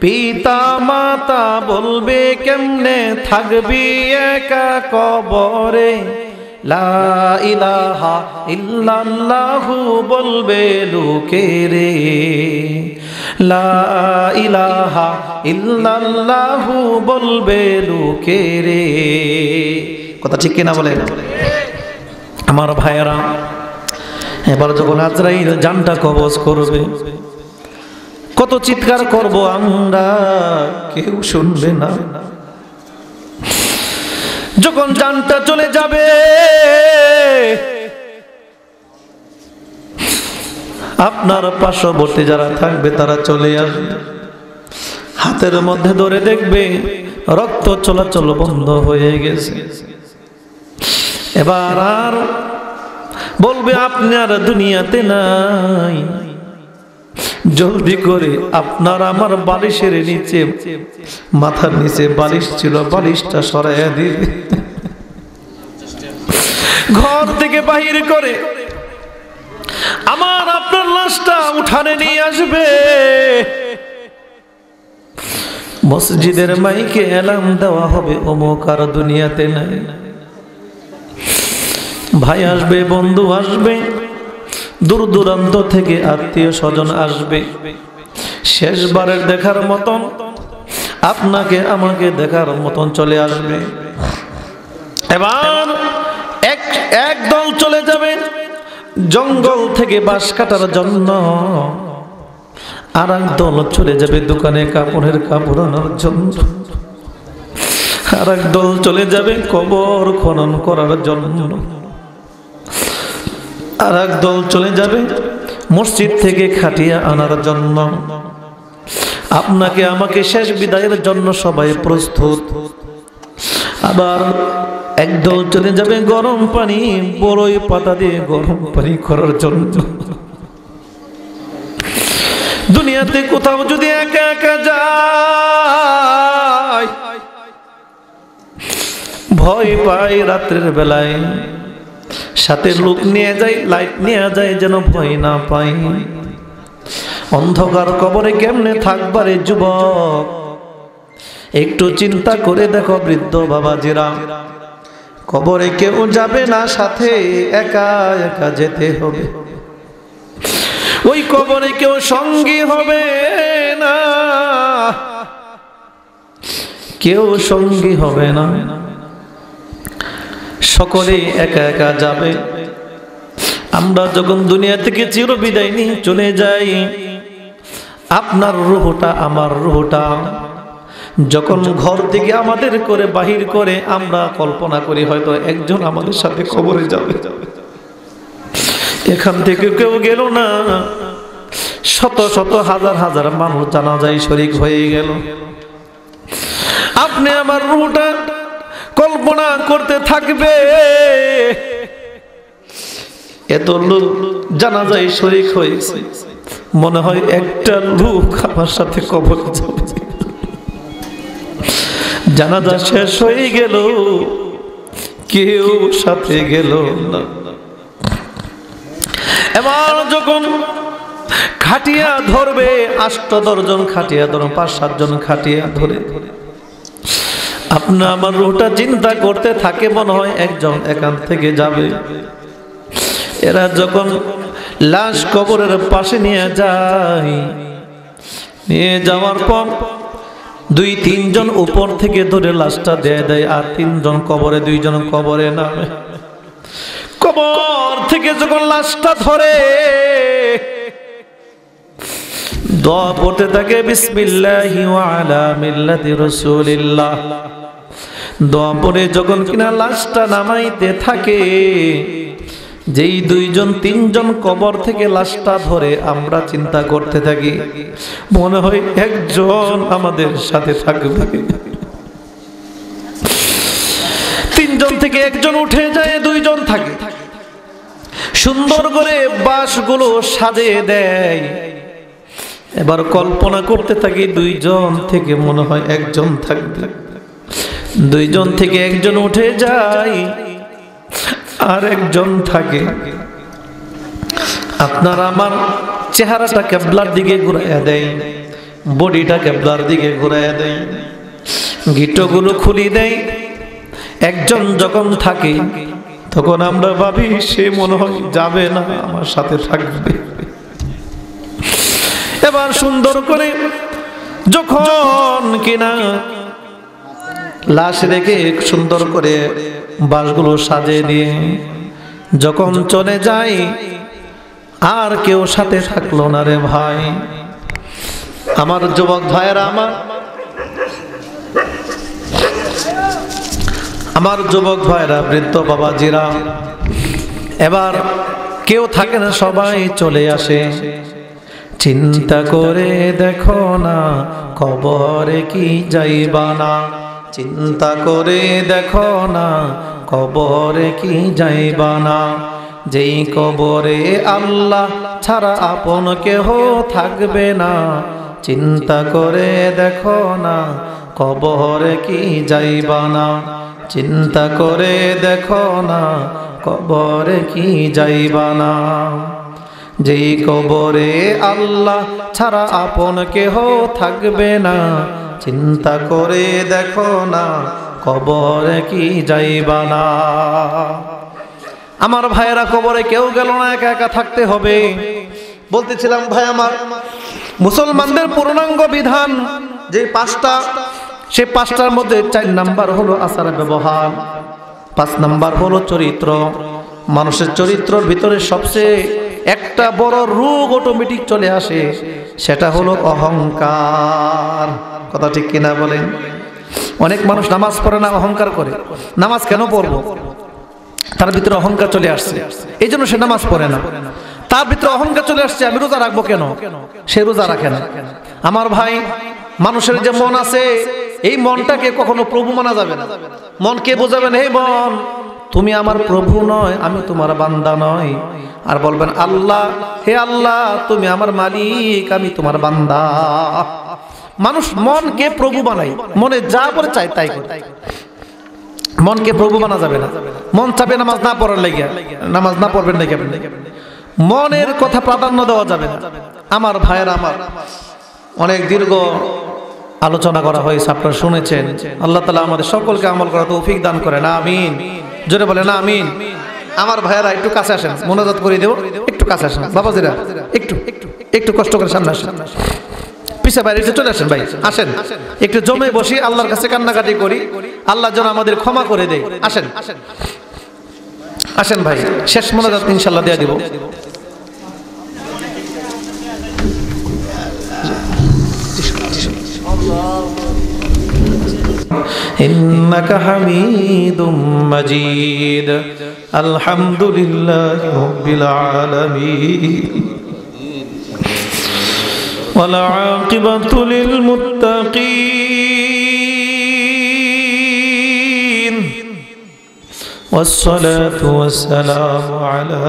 পিতা মাতা বলবে কেমনে থাকবি একা কবরে, লা ইলাহা ইল্লাল্লাহু বলবে লোকে রে, লা ইলাহা ইল্লাল্লাহু বলবে লোকে রে। কথা ঠিক কিনা বলেন আমার ভাইয়েরা? এবার যখন আজরাইল জানটা কবজ করবে, কত চিৎকার করব আমরা, কেউ শুনবে না। যখন জানটা চলে যাবে, আপনার পার্শ্ববর্তী যারা থাকবে তারা চলে আসবে, হাতের মধ্যে ধরে দেখবে রক্ত চলাচল বন্ধ হয়ে গেছে। এবার আর বলবে আপনি আর দুনিয়াতে নাই, জলদি করে আপনার আমার বালিশের নিচে, মাথার নিচে বালিশ ছিল, বালিশটা সরাইয়া দিবে, ঘর থেকে বাহির করে আমার আপনার লাশটা উঠানে নিয়ে আসবে। মসজিদের মাইকে এলাম দেওয়া হবে, অমুক আর দুনিয়াতে নাই। ভাই আসবে, বন্ধু আসবে, দূর দূরান্ত থেকে আত্মীয় স্বজন আসবে, শেষবারের দেখার মতন, আপনাকে আমাকে দেখার মতন চলে আসবে। এবার এক দল চলে যাবে জঙ্গল থেকে বাঁশ কাটার জন্য, আর এক দল চলে যাবে দোকানে কাপড়ের কাপড় আনার জন্য, আর এক দল চলে যাবে কবর খনন করার জন্য, আর এক দল চলে যাবে মসজিদ থেকে খাটিয়া আনার জন্য। আপনাকে আমাকে শেষ বিদায়ের জন্য সবাই প্রস্তুত। আবার একদল চলে যাবে গরম পানি, বড়ই পাতা দিয়ে গরম পানি করার জন্য। দুনিয়াতে কোথাও যদি একা একা যায়, ভয় পাই রাত্রের বেলায়, সাথে লোক নিয়ে যায়, লাইট নিয়ে যায় যেন ভয় না পাই। অন্ধকার কবরে কেমনে থাকবারে যুবক, একটু চিন্তা করে দেখো বৃদ্ধ বাবাজিরা, কবরে কেউ যাবে না সাথে, একা একা যেতে হবে। ওই কবরে কেউ সঙ্গী হবে না, কেউ সঙ্গী হবে না, সকলে একা একা যাবে। আমরা যখন দুনিয়া থেকে চির বিদায় নিয়ে চলে যাই, আপনার রূহটা আমার রূহটা যখন ঘর থেকে আমাদের করে বাহির করে, আমরা কল্পনা করি হয়তো একজন আমাদের সাথে কবরে যাবে। এখান থেকে কেউ গেল না, শত শত হাজার হাজার মানুষ জানাজায় শরীক হয়ে গেল। আপনি আমার রূহটা কল্পনা করতে থাকবে, এত লোক জানাজায় শরীক হয়েছে, মনে হয় একটা লোক আমার সাথে কবরে যাবে। জানাজা শেষ হয়ে গেল, কেউ সাথে গেল না। এবার যখন খাটিয়া ধরবে, 8-10 জন খাটিয়া ধরো, 5-7 জন খাটিয়া ধরে আপনি আমার রূহটা চিন্তা করতে থাকে, মনে হয় একজন এখান থেকে যাবে। এরা যখন লাশ কবরের পাশে নিয়ে যায়, নিয়ে যাওয়ার পর 2-3 জন উপর থেকে ধরে লাশটা দিয়ে দেয়, আর 3 জন কবরে, 2 জন কবরে নামে। কবর থেকে যখন লাশটা ধরে দোয়া পড়তে থাকে, বিসমিল্লাহি ওয়া আলা মিল্লাতি রাসূলিল্লাহ। দোয়া পড়ে যখন কিনা লাশটা নামাইতে থাকে, যেই 2 জন 3 জন কবর থেকে লাশটা ধরে, আমরা চিন্তা করতে থাকি মনে হয় একজন আমাদের সাথে থাকবে। 3 জন থেকে একজন উঠে যায়, 2 জন থাকে। সুন্দর করে বাঁশগুলো সাজিয়ে দেয়। এবার কল্পনা করতে থাকি 2 জন থেকে মনে হয় একজন থাকবে। 2 জন থেকে একজন উঠে যায়, আর একজন থাকে। আপনার আমার চেহারাটা কিবলার দিকে ঘুরাইয়া দেয়, বডিটা কিবলার দিকে ঘুরাইয়া দেয়, গিট্টগুলো খুলি দেয়। একজন যখন থাকে তখন আমরা ভাবি সে মনে হয় যাবে না, আমার সাথে থাকবে। এবার সুন্দর করে যখন কিনা লাশ রেখে সুন্দর করে বাঁশগুলো সাজিয়ে দিয়ে যখন চলে যায়, আর কেউ সাথে থাকলো না রে ভাই। আমার যুবক ভাইয়েরা, আমার যুবক ভাইরা, বৃদ্ধ বাবাজিরা, এবার কেউ থাকে না, সবাই চলে আসে। চিন্তা করে দেখো না কবরে কি যাইবা না, চিন্তা করে দেখো না কবরে কি যাইবা না। যেই কবরে আল্লাহ ছাড়া আপন কেহ থাকবে না, চিন্তা করে দেখো না কবরে কি যাইবা না, চিন্তা করে দেখো না কবরে কি যাইবা না। যেই কবরে আল্লাহ ছাড়া আপন কেহ থাকবে না, চিন্তা করে দেখো না কবরে কি যাইবা না। আমার ভাইয়েরা, কবরে কেউ গেল না, একা একা থাকতে হবে। বলতেছিলাম ভাই আমার, মুসলমানদের পূর্ণাঙ্গ বিধান যে 5টা, সে 5টার মধ্যে 4 নাম্বার হলো আচার ব্যবহার, 5 নাম্বার হলো চরিত্র। মানুষের চরিত্রের ভিতরে সবচেয়ে একটা বড় রোগ অটোমেটিক চলে আসে, সেটা হলো অহংকার। কথা ঠিক কিনা বলেন? অনেক মানুষ নামাজ পড়ে না, অহংকার করে। নামাজ কেন পড়বো? তার ভিতরে অহংকার চলে আসছে, এই জন্য সে নামাজ পড়ে না। তার ভিতরে অহংকার চলে আসছে, আমি রোজা রাখবো কেন, সে রোজা রাখে না। আমার ভাই, মানুষের যে মন আছে, এই মনটাকে কখনো প্রভু মানা যাবে না। মনকে বোঝাবেন, হে মন, তুমি আমার প্রভু নয়, আমি তোমার বান্দা নয়। আর বলবেন, আল্লাহ, হে আল্লাহ, তুমি আমার মালিক, আমি তোমার বান্দা। মানুষ মনকে প্রভু বানায়, মনে যা করে চায় তাই করে। মনকে প্রভু বানা যাবে না। মন চাবে নামাজ না পড়ার লেগে, নামাজ না পড়বেন না কেমন? মনের কথা প্রাধান্য দেওয়া যাবে না। আমার ভাইয়ের, আমার অনেক দীর্ঘ আলোচনা করা হয়েছে, আপনারা শুনেছেন। আল্লাহ তাআলা আমাদের সকলকে আমল করার তৌফিক দান করেন, আমিন। জোরে বলেন আমিন। আমার ভাইয়েরা একটু কাছে আসেন, মোনাজাত করে দেব, একটু কাছে আসেন। বাবাজিরা একটু একটু কষ্ট করে সামনে আসেন, পিছে বাইরে এসে চলে আসেন। ভাই আসেন, একটু জমে বসি, আল্লাহর কাছে কান্নাকাটি করি, আল্লাহ যেন আমাদের ক্ষমা করে দেয়। আসেন আসেন ভাই, শেষ মোনাজাত ইনশাআল্লাহ দেয়া দিব। إنك حميد مجيد الحمد لله رب العالمين والعاقبة للمتقين والصلاة والسلام على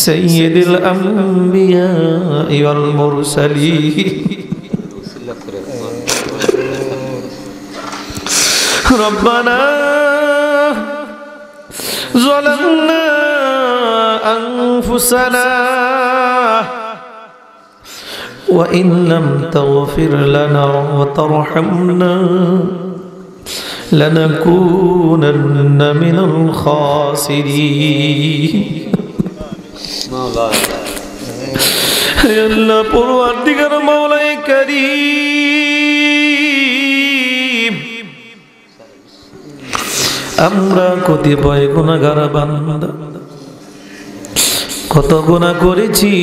سيد الأنبياء والمرسلين ربنا ظلمنا أنفسنا وإن لم تغفر لنا وترحمنا لنكونن من الخاسرين يا الله পরওয়ারদিগার মাওলাই কারীম, আমরা কতিপয় গুনাহগার বান্দা, কত গুনাহ করেছি,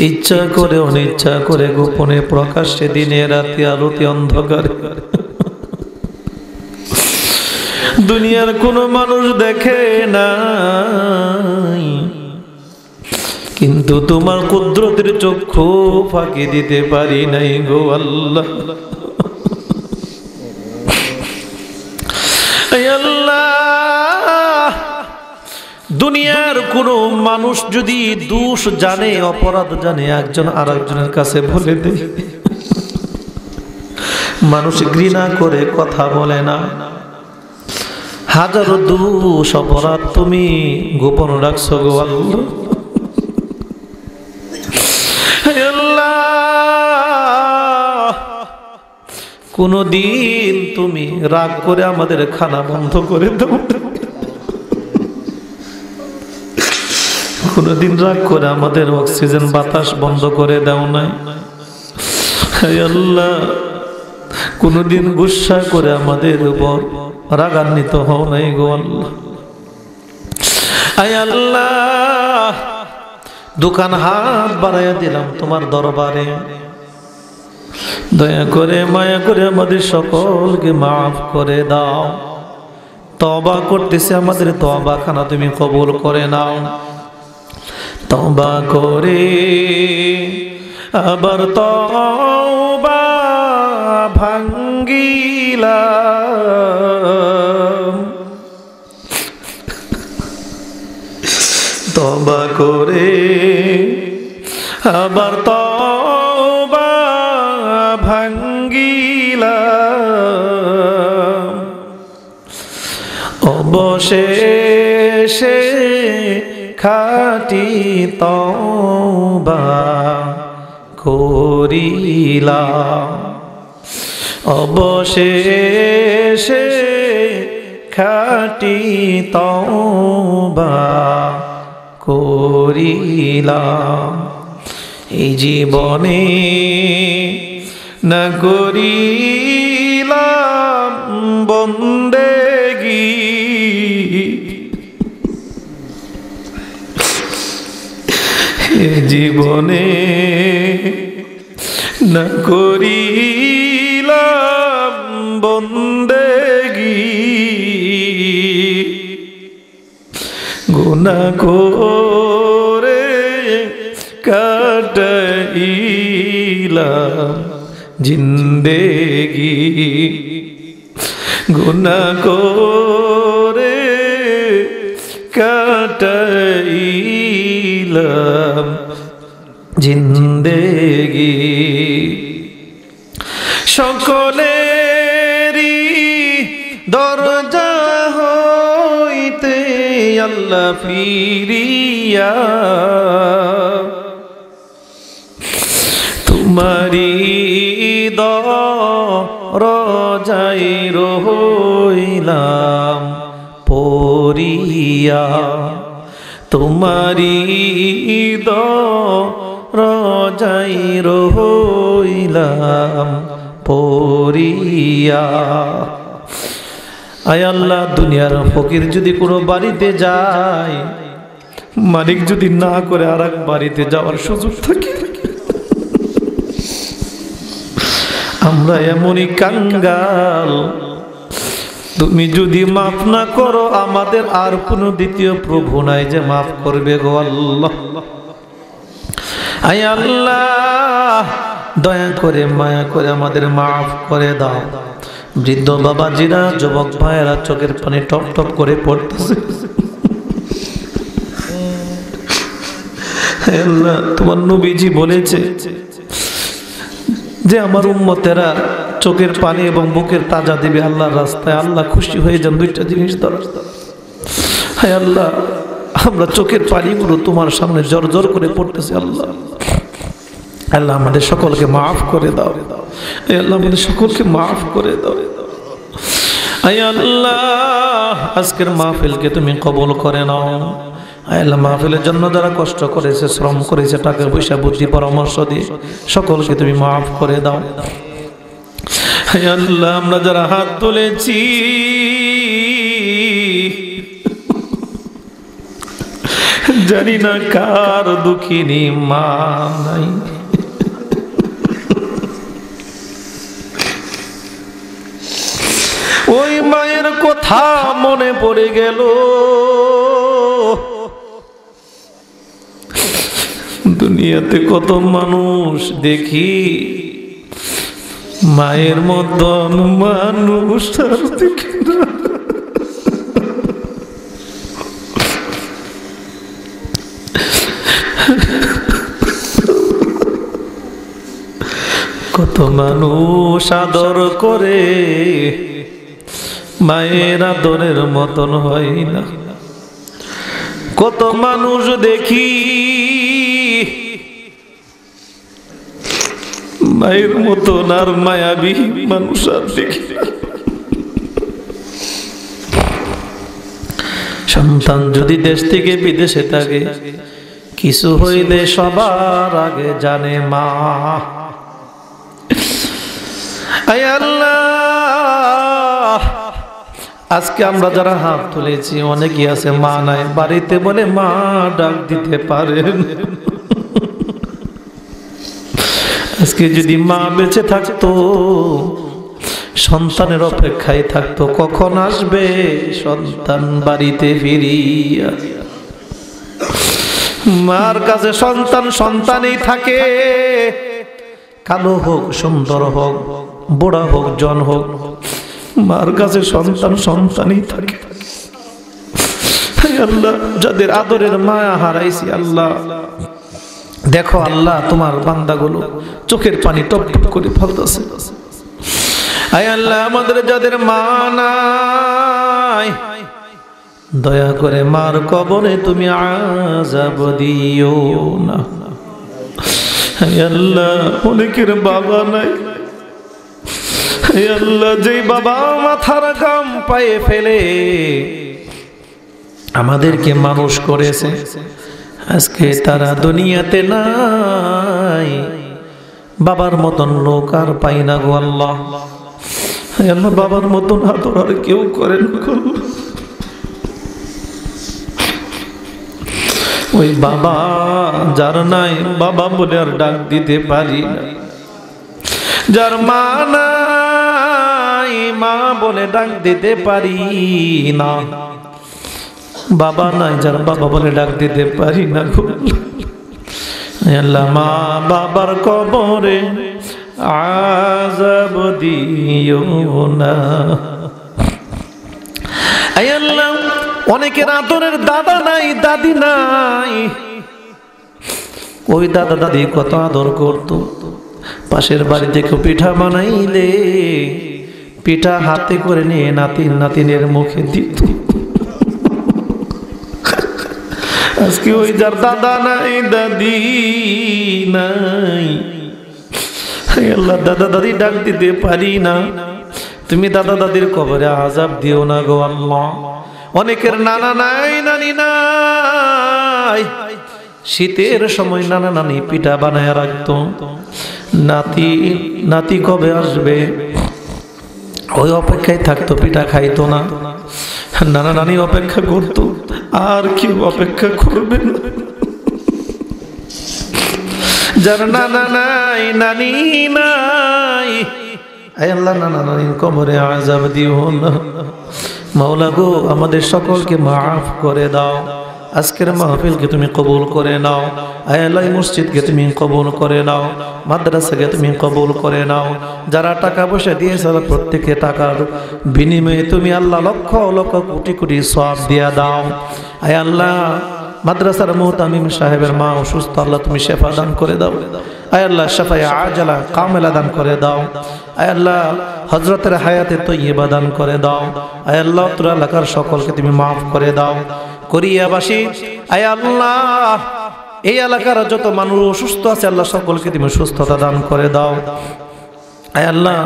ইচ্ছা করে অনিচ্ছা করে, গোপনে প্রকাশ্যে, দিনে রাতে, আলোতে অন্ধকারে। দুনিয়ার কোনো মানুষ দেখে নাই, কিন্তু তোমার কুদরতের চক্ষু ফাঁকি দিতে পারি নাই গো আল্লাহ। আল্লাহ, দুনিয়ার কোন মানুষ যদি দোষ জানে, অপরাধ জানে, একজন আর একজনের কাছে বলে দেয়। মানুষ ঘৃণা করে কথা বলে না। হাজারো দোষ অপরাধ তুমি গোপন রাখছো গো আল্লাহ। কোনদিন তুমি রাগ করে আমাদের খানা বন্ধ করে দাও, কোনদিন রাগ করে আমাদের অক্সিজেন বাতাস বন্ধ করে দাও নাই। আল্লাহ, কোনদিন গুসা করে আমাদের উপর রাগান্বিত হও নাই গো আল্লাহ। আল্লাহ, দোকান হাত বাড়াইয়া দিলাম তোমার দরবারে, দয়া করে মায়া করে আমাদের সকলকে মাফ করে দাও। তওবা করতেছে, আমাদের তওবা খানা তুমি কবুল করে নাও। তওবা করে আবার তওবা ভাঙ্গিলাম, তওবা করে আবার তওবা ভাঙ্গিলাম। অবশেষে খাঁটি তওবা করিলাম, অবশেষে খাঁটি তওবা করিলাম। এই জীবনে না করিলাম বন্দেগী, জীবনে না করিলাম বন্দেগী, গুনাহ করে কাটাইলাম জিন্দেগি, গুনাহ করে কাটাইলাম জিন্দেগি। সকলেরই দরজা হইতে আল্লাহ ফিরিয়া তোমারি দরজায় রইলাম পড়িয়া, তোমারি দরজায় রইলাম পড়িয়া। আয় আল্লাহ, দুনিয়ার ফকির যদি কোনো বাড়িতে যায়, মালিক যদি না করে আর এক বাড়িতে যাওয়ার সুযোগ থাকে, আমরা এমনই কাঙ্গাল, তুমি যদি মাফ না করো আমাদের আর কোনো দ্বিতীয় প্রভু নাই যে মাফ করবে গো আল্লাহ। আয় আল্লাহ, দয়া করে মায়া করে আমাদের মাফ করে দাও। বৃদ্ধ বাবাজিরা, যুবক ভাইয়েরা চোখের পানি টপ টপ করে পড়তেছে। আল্লাহ, তোমার নবীজি বলেছে যে আমার উম্মতেরা চোখের পানি এবং বুকের তাজা দিবে আল্লাহর রাস্তায়। আল্লাহ খুশি হয়ে যান দুইটা জিনিস দ্বারা। হায় আল্লাহ, আমরা চোখের পানিগুলো তোমার সামনে জোর জোর করে পড়তেছি। আল্লাহ আল্লাহ আমাদের সকলকে মাফ করে দাও। আল্লাহ আমাদের সকলকে মাফ করে দাও। আয় আল্লাহ, আজকের মাহফিলকে তুমি কবুল করে নাও। আয় আল্লাহ, মাহফিলের জন্য যারা কষ্ট করেছে, শ্রম করেছে, টাকা পয়সা বুদ্ধি পরামর্শ দিয়ে সকলকে তুমি মাফ করে দাও। আয় আল্লাহ, আমরা যারা হাত তুলেছি জানি না কার দুঃখিনী মা নাই। ওই মায়ের কথা মনে পড়ে গেল। দুনিয়াতে কত মানুষ দেখি, মায়ের মতন মানুষ আর দেখি না। কত মানুষ আদর করে, মায়ের আদরের মতন হয় না। কত মানুষ দেখি মায়ের মতন আর মায়াবী মানুষ আর দেখি না। সন্তান যদি দেশ থেকে বিদেশে থাকে, কিছু হইলে সবার আগে জানে মা। আয় আল্লাহ, আজকে আমরা যারা হাত তুলেছি অনেকেই আছে মা নাই, বাড়িতে বলে মা ডাক দিতে পারেন। আজকে যদি মা বেঁচে থাকতো, সন্তানের অপেক্ষায় থাকতো কখন আসবে সন্তান বাড়িতে ফিরিয়া। মার কাছে সন্তান সন্তানই থাকে, কালো হোক সুন্দর হোক, বুড়া হোক জন হোক, মার কাছে সন্তান সন্তানই থাকে। আল্লাহ, যাদের আদরের মায়া হারাইছি, আল্লাহ দেখো আল্লাহ, তোমার বান্দাগুলো চোখের পানি টপ টপ করে ফেলতেছে। আয় আল্লাহ, আমাদের যাদের মা নাই, দয়া করে মার কবরে তুমি আযাব দিও না। আয় আল্লাহ, অনেকের বাবা নাই। আয় আল্লাহ, যেই বাবা মাথার ঘাম পায়ে ফেলে আমাদেরকে মানুষ করেছে, আজকে তারা দুনিয়াতে নাই। বাবার মতন লোক আর পাই না গো আল্লাহ। আল্লাহ, বাবার মতন আদর আর কেউ করেন। ওই বাবা যার নাই বাবা বলে আর ডাক দিতে পারি না, যার মা নাই মা বলে ডাক দিতে পারি না, বাবা নাই যার বাবা বলে ডাক দিতে পারি না গো আল্লাহ। মা বাবার কবরে আযাব দিও না আয় আল্লাহ। অনেকের আদরের দাদা নাই দাদি নাই, ওই দাদা দাদি কত আদর করত, পাশের বাড়ি থেকে পিঠা বানাইলে পিঠা হাতে করে নিয়ে নাতিন নাতিনের মুখে দিত। আজকে ওই যার দাদা নাই দাদি নাই, আল্লাহ দাদা দাদি ডাক দিতে পারি না, তুমি দাদা দাদির কবরে আযাব দিও না গো আল্লাহ। অনেকের নানা নাই নানি নাই, শীতের সময় নানা নানি পিঠা বানায় রাখতো, নাতি নাতি কবে আসবে ওই অপেক্ষায় থাকতো, পিঠা খাইতো না, নানা নানি অপেক্ষা করতো, আর কি অপেক্ষা করবে না। যার নানা নাই নানি নাই আয় আল্লাহ নানা নানির কবরে আযাব দিও না মাওলা গো। আমাদের সকলকে মাফ করে দাও, আজকের মাহফিলকে তুমি কবুল করে নাও আয় আল্লাহ। মসজিদকে তুমি কবুল করে নাও, মাদ্রাসাকে তুমি কবুল করে নাও। যারা টাকা পয়সা দিয়েছে প্রত্যেকে টাকার বিনিময়ে তুমি আল্লাহ লক্ষ লক্ষ কোটি কোটি সওয়াব দিয়া দাও আয় আল্লাহ। মাদ্রাসার মুহতামিম সাহেবের মা অসুস্থ, আল্লাহ তুমি শেফা দান করে দাও আয় আল্লাহ, শেফায়ে আজালা কামেলা দান করে দাও আয় আল্লাহ। হযরতের হায়াতে তয়্যিবা দান করে দাও আয় আল্লাহ। তোর এলাকার সকলকে তুমি মাফ করে দাও। কোরিয়াবাসী আয় আল্লাহ, এই এলাকার যত মানুষ অসুস্থ আছে আল্লাহ সকলকে তুমি সুস্থতা দান করে দাও আয় আল্লাহ।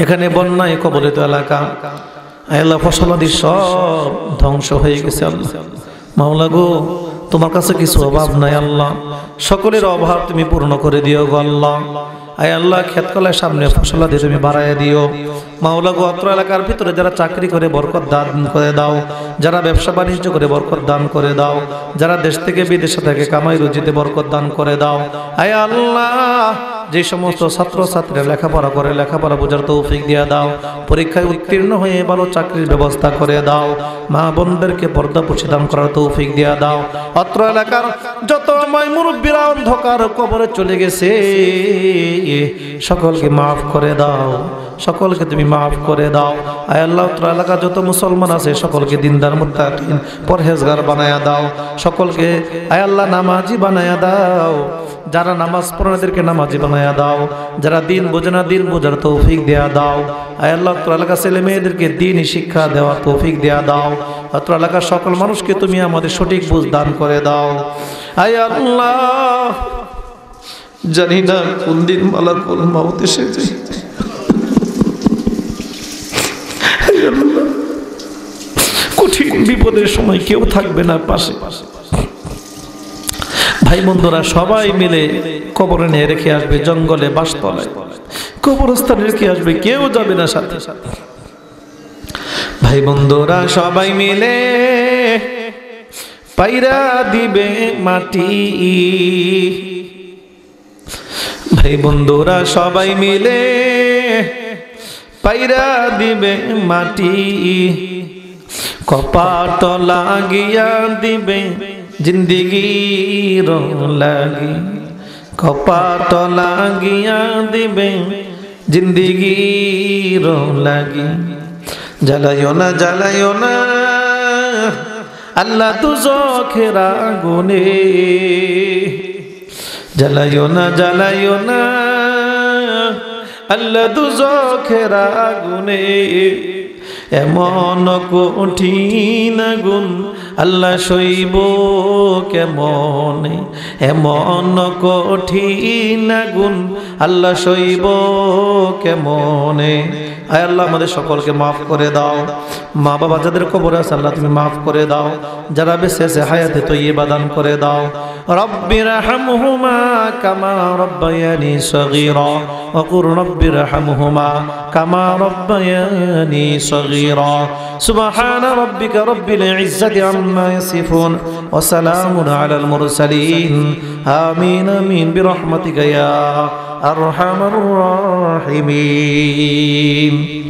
এখানে বন্যায় কবলিত এলাকা আয় আল্লাহ, ফসলাদি সব ধ্বংস হয়ে গেছে আল্লাহ। মাওলা গো তোমার কাছে কিছু অভাব নাই আল্লাহ, সকলের অভাব তুমি পূর্ণ করে দিও গো আল্লাহ আয় আল্লাহ। ক্ষেত কলার সামনে ফসলাদি তুমি বাড়াইয়া দিও মাওলা গো। অত্র এলাকার ভিতরে যারা চাকরি করে বরকত দান করে দাও, যারা ব্যবসা বাণিজ্য করে বরকত দান করে দাও, যারা দেশ থেকে বিদেশে থেকে কামাই রুজিতে বরকত দান করে দাও আয় আল্লাহ। যে সমস্ত ছাত্র ছাত্রীরা লেখাপড়া করে লেখাপড়া বোঝার তৌফিক দিয়া দাও, পরীক্ষায় উত্তীর্ণ হয়ে ভালো চাকরির ব্যবস্থা করে দাও, মা বোনদেরকে পর্দা প্রদান করার তৌফিক দিয়া দাও। অত্র এলাকার যত মুরব্বীরা অন্ধকার কবরে চলে গেছে সকলকে মাফ করে দাও, সকলকে তুমি মাফ করে দাও আয় আল্লাহ। অত্র এলাকা যত মুসলমান আছে সকলকে দিনদার মুত্তাকিন পরহেজগার বানায়া দাও, সকলকে আয় আল্লাহ নামাজি বানায়া দাও। যারা নামাজ পড়াদেরকে নামাজি বানায়া দাও, যারা দিন বোঝে না দিন বোঝার তৌফিক দেয়া দাও আয় আল্লাহ। অত্র এলাকার ছেলে মেয়েদেরকে দিনই শিক্ষা দেওয়ার তৌফিক দেয়া দাও। অত্র এলাকার সকল মানুষকে তুমি আমাদের সঠিক বুঝ দান করে দাও আয় আল্লাহ। জানি না কোন দিন মালাকুল মউত এসেছে, কঠিন বিপদের সময় কেউ থাকবে না পাশে। ভাই বন্ধুরা সবাই মিলে কবরে নিয়ে রেখে আসবে, জঙ্গলে বাসতলায় কবরস্থানে রেখে আসবে, কেউ যাবে না সাথে। ভাই বন্ধুরা সবাই মিলে পাইরা দিবে মাটি, ভাই বন্ধুরা সবাই মিলে পাইরা দিবে মাটি, কপাট লাগিয়া দিবে জিন্দিগির লাগি, কপাট লাগিয়া দিবে জিন্দিগির লাগি। জ্বালাইও না জ্বালাইও না আল্লাহ দুজখের আগুনে, জ্বালাইও না জ্বালাইও না আল্লাহ দুজখের আগুনে। এমন কঠিন আগুন আল্লাহ সইব কেমনে, এমন কঠিন আগুন আল্লাহ সইব কেমনে। আয় আল্লাহ আমাদের সকলকে মাফ করে দাও, মা বাবা যাদের কবরে আছে আল্লাহ তুমি মাফ করে দাও, যারা বেঁচে আছে হায়াতে তয়্যিবা দান করে দাও رب ارحمهما كما ربياني صغيرا وقل رب ارحمهما كما ربياني صغيرا سبحان ربك رب العزة عما يصفون وسلام على المرسلين آمين آمين برحمتك يا أرحم الراحمين.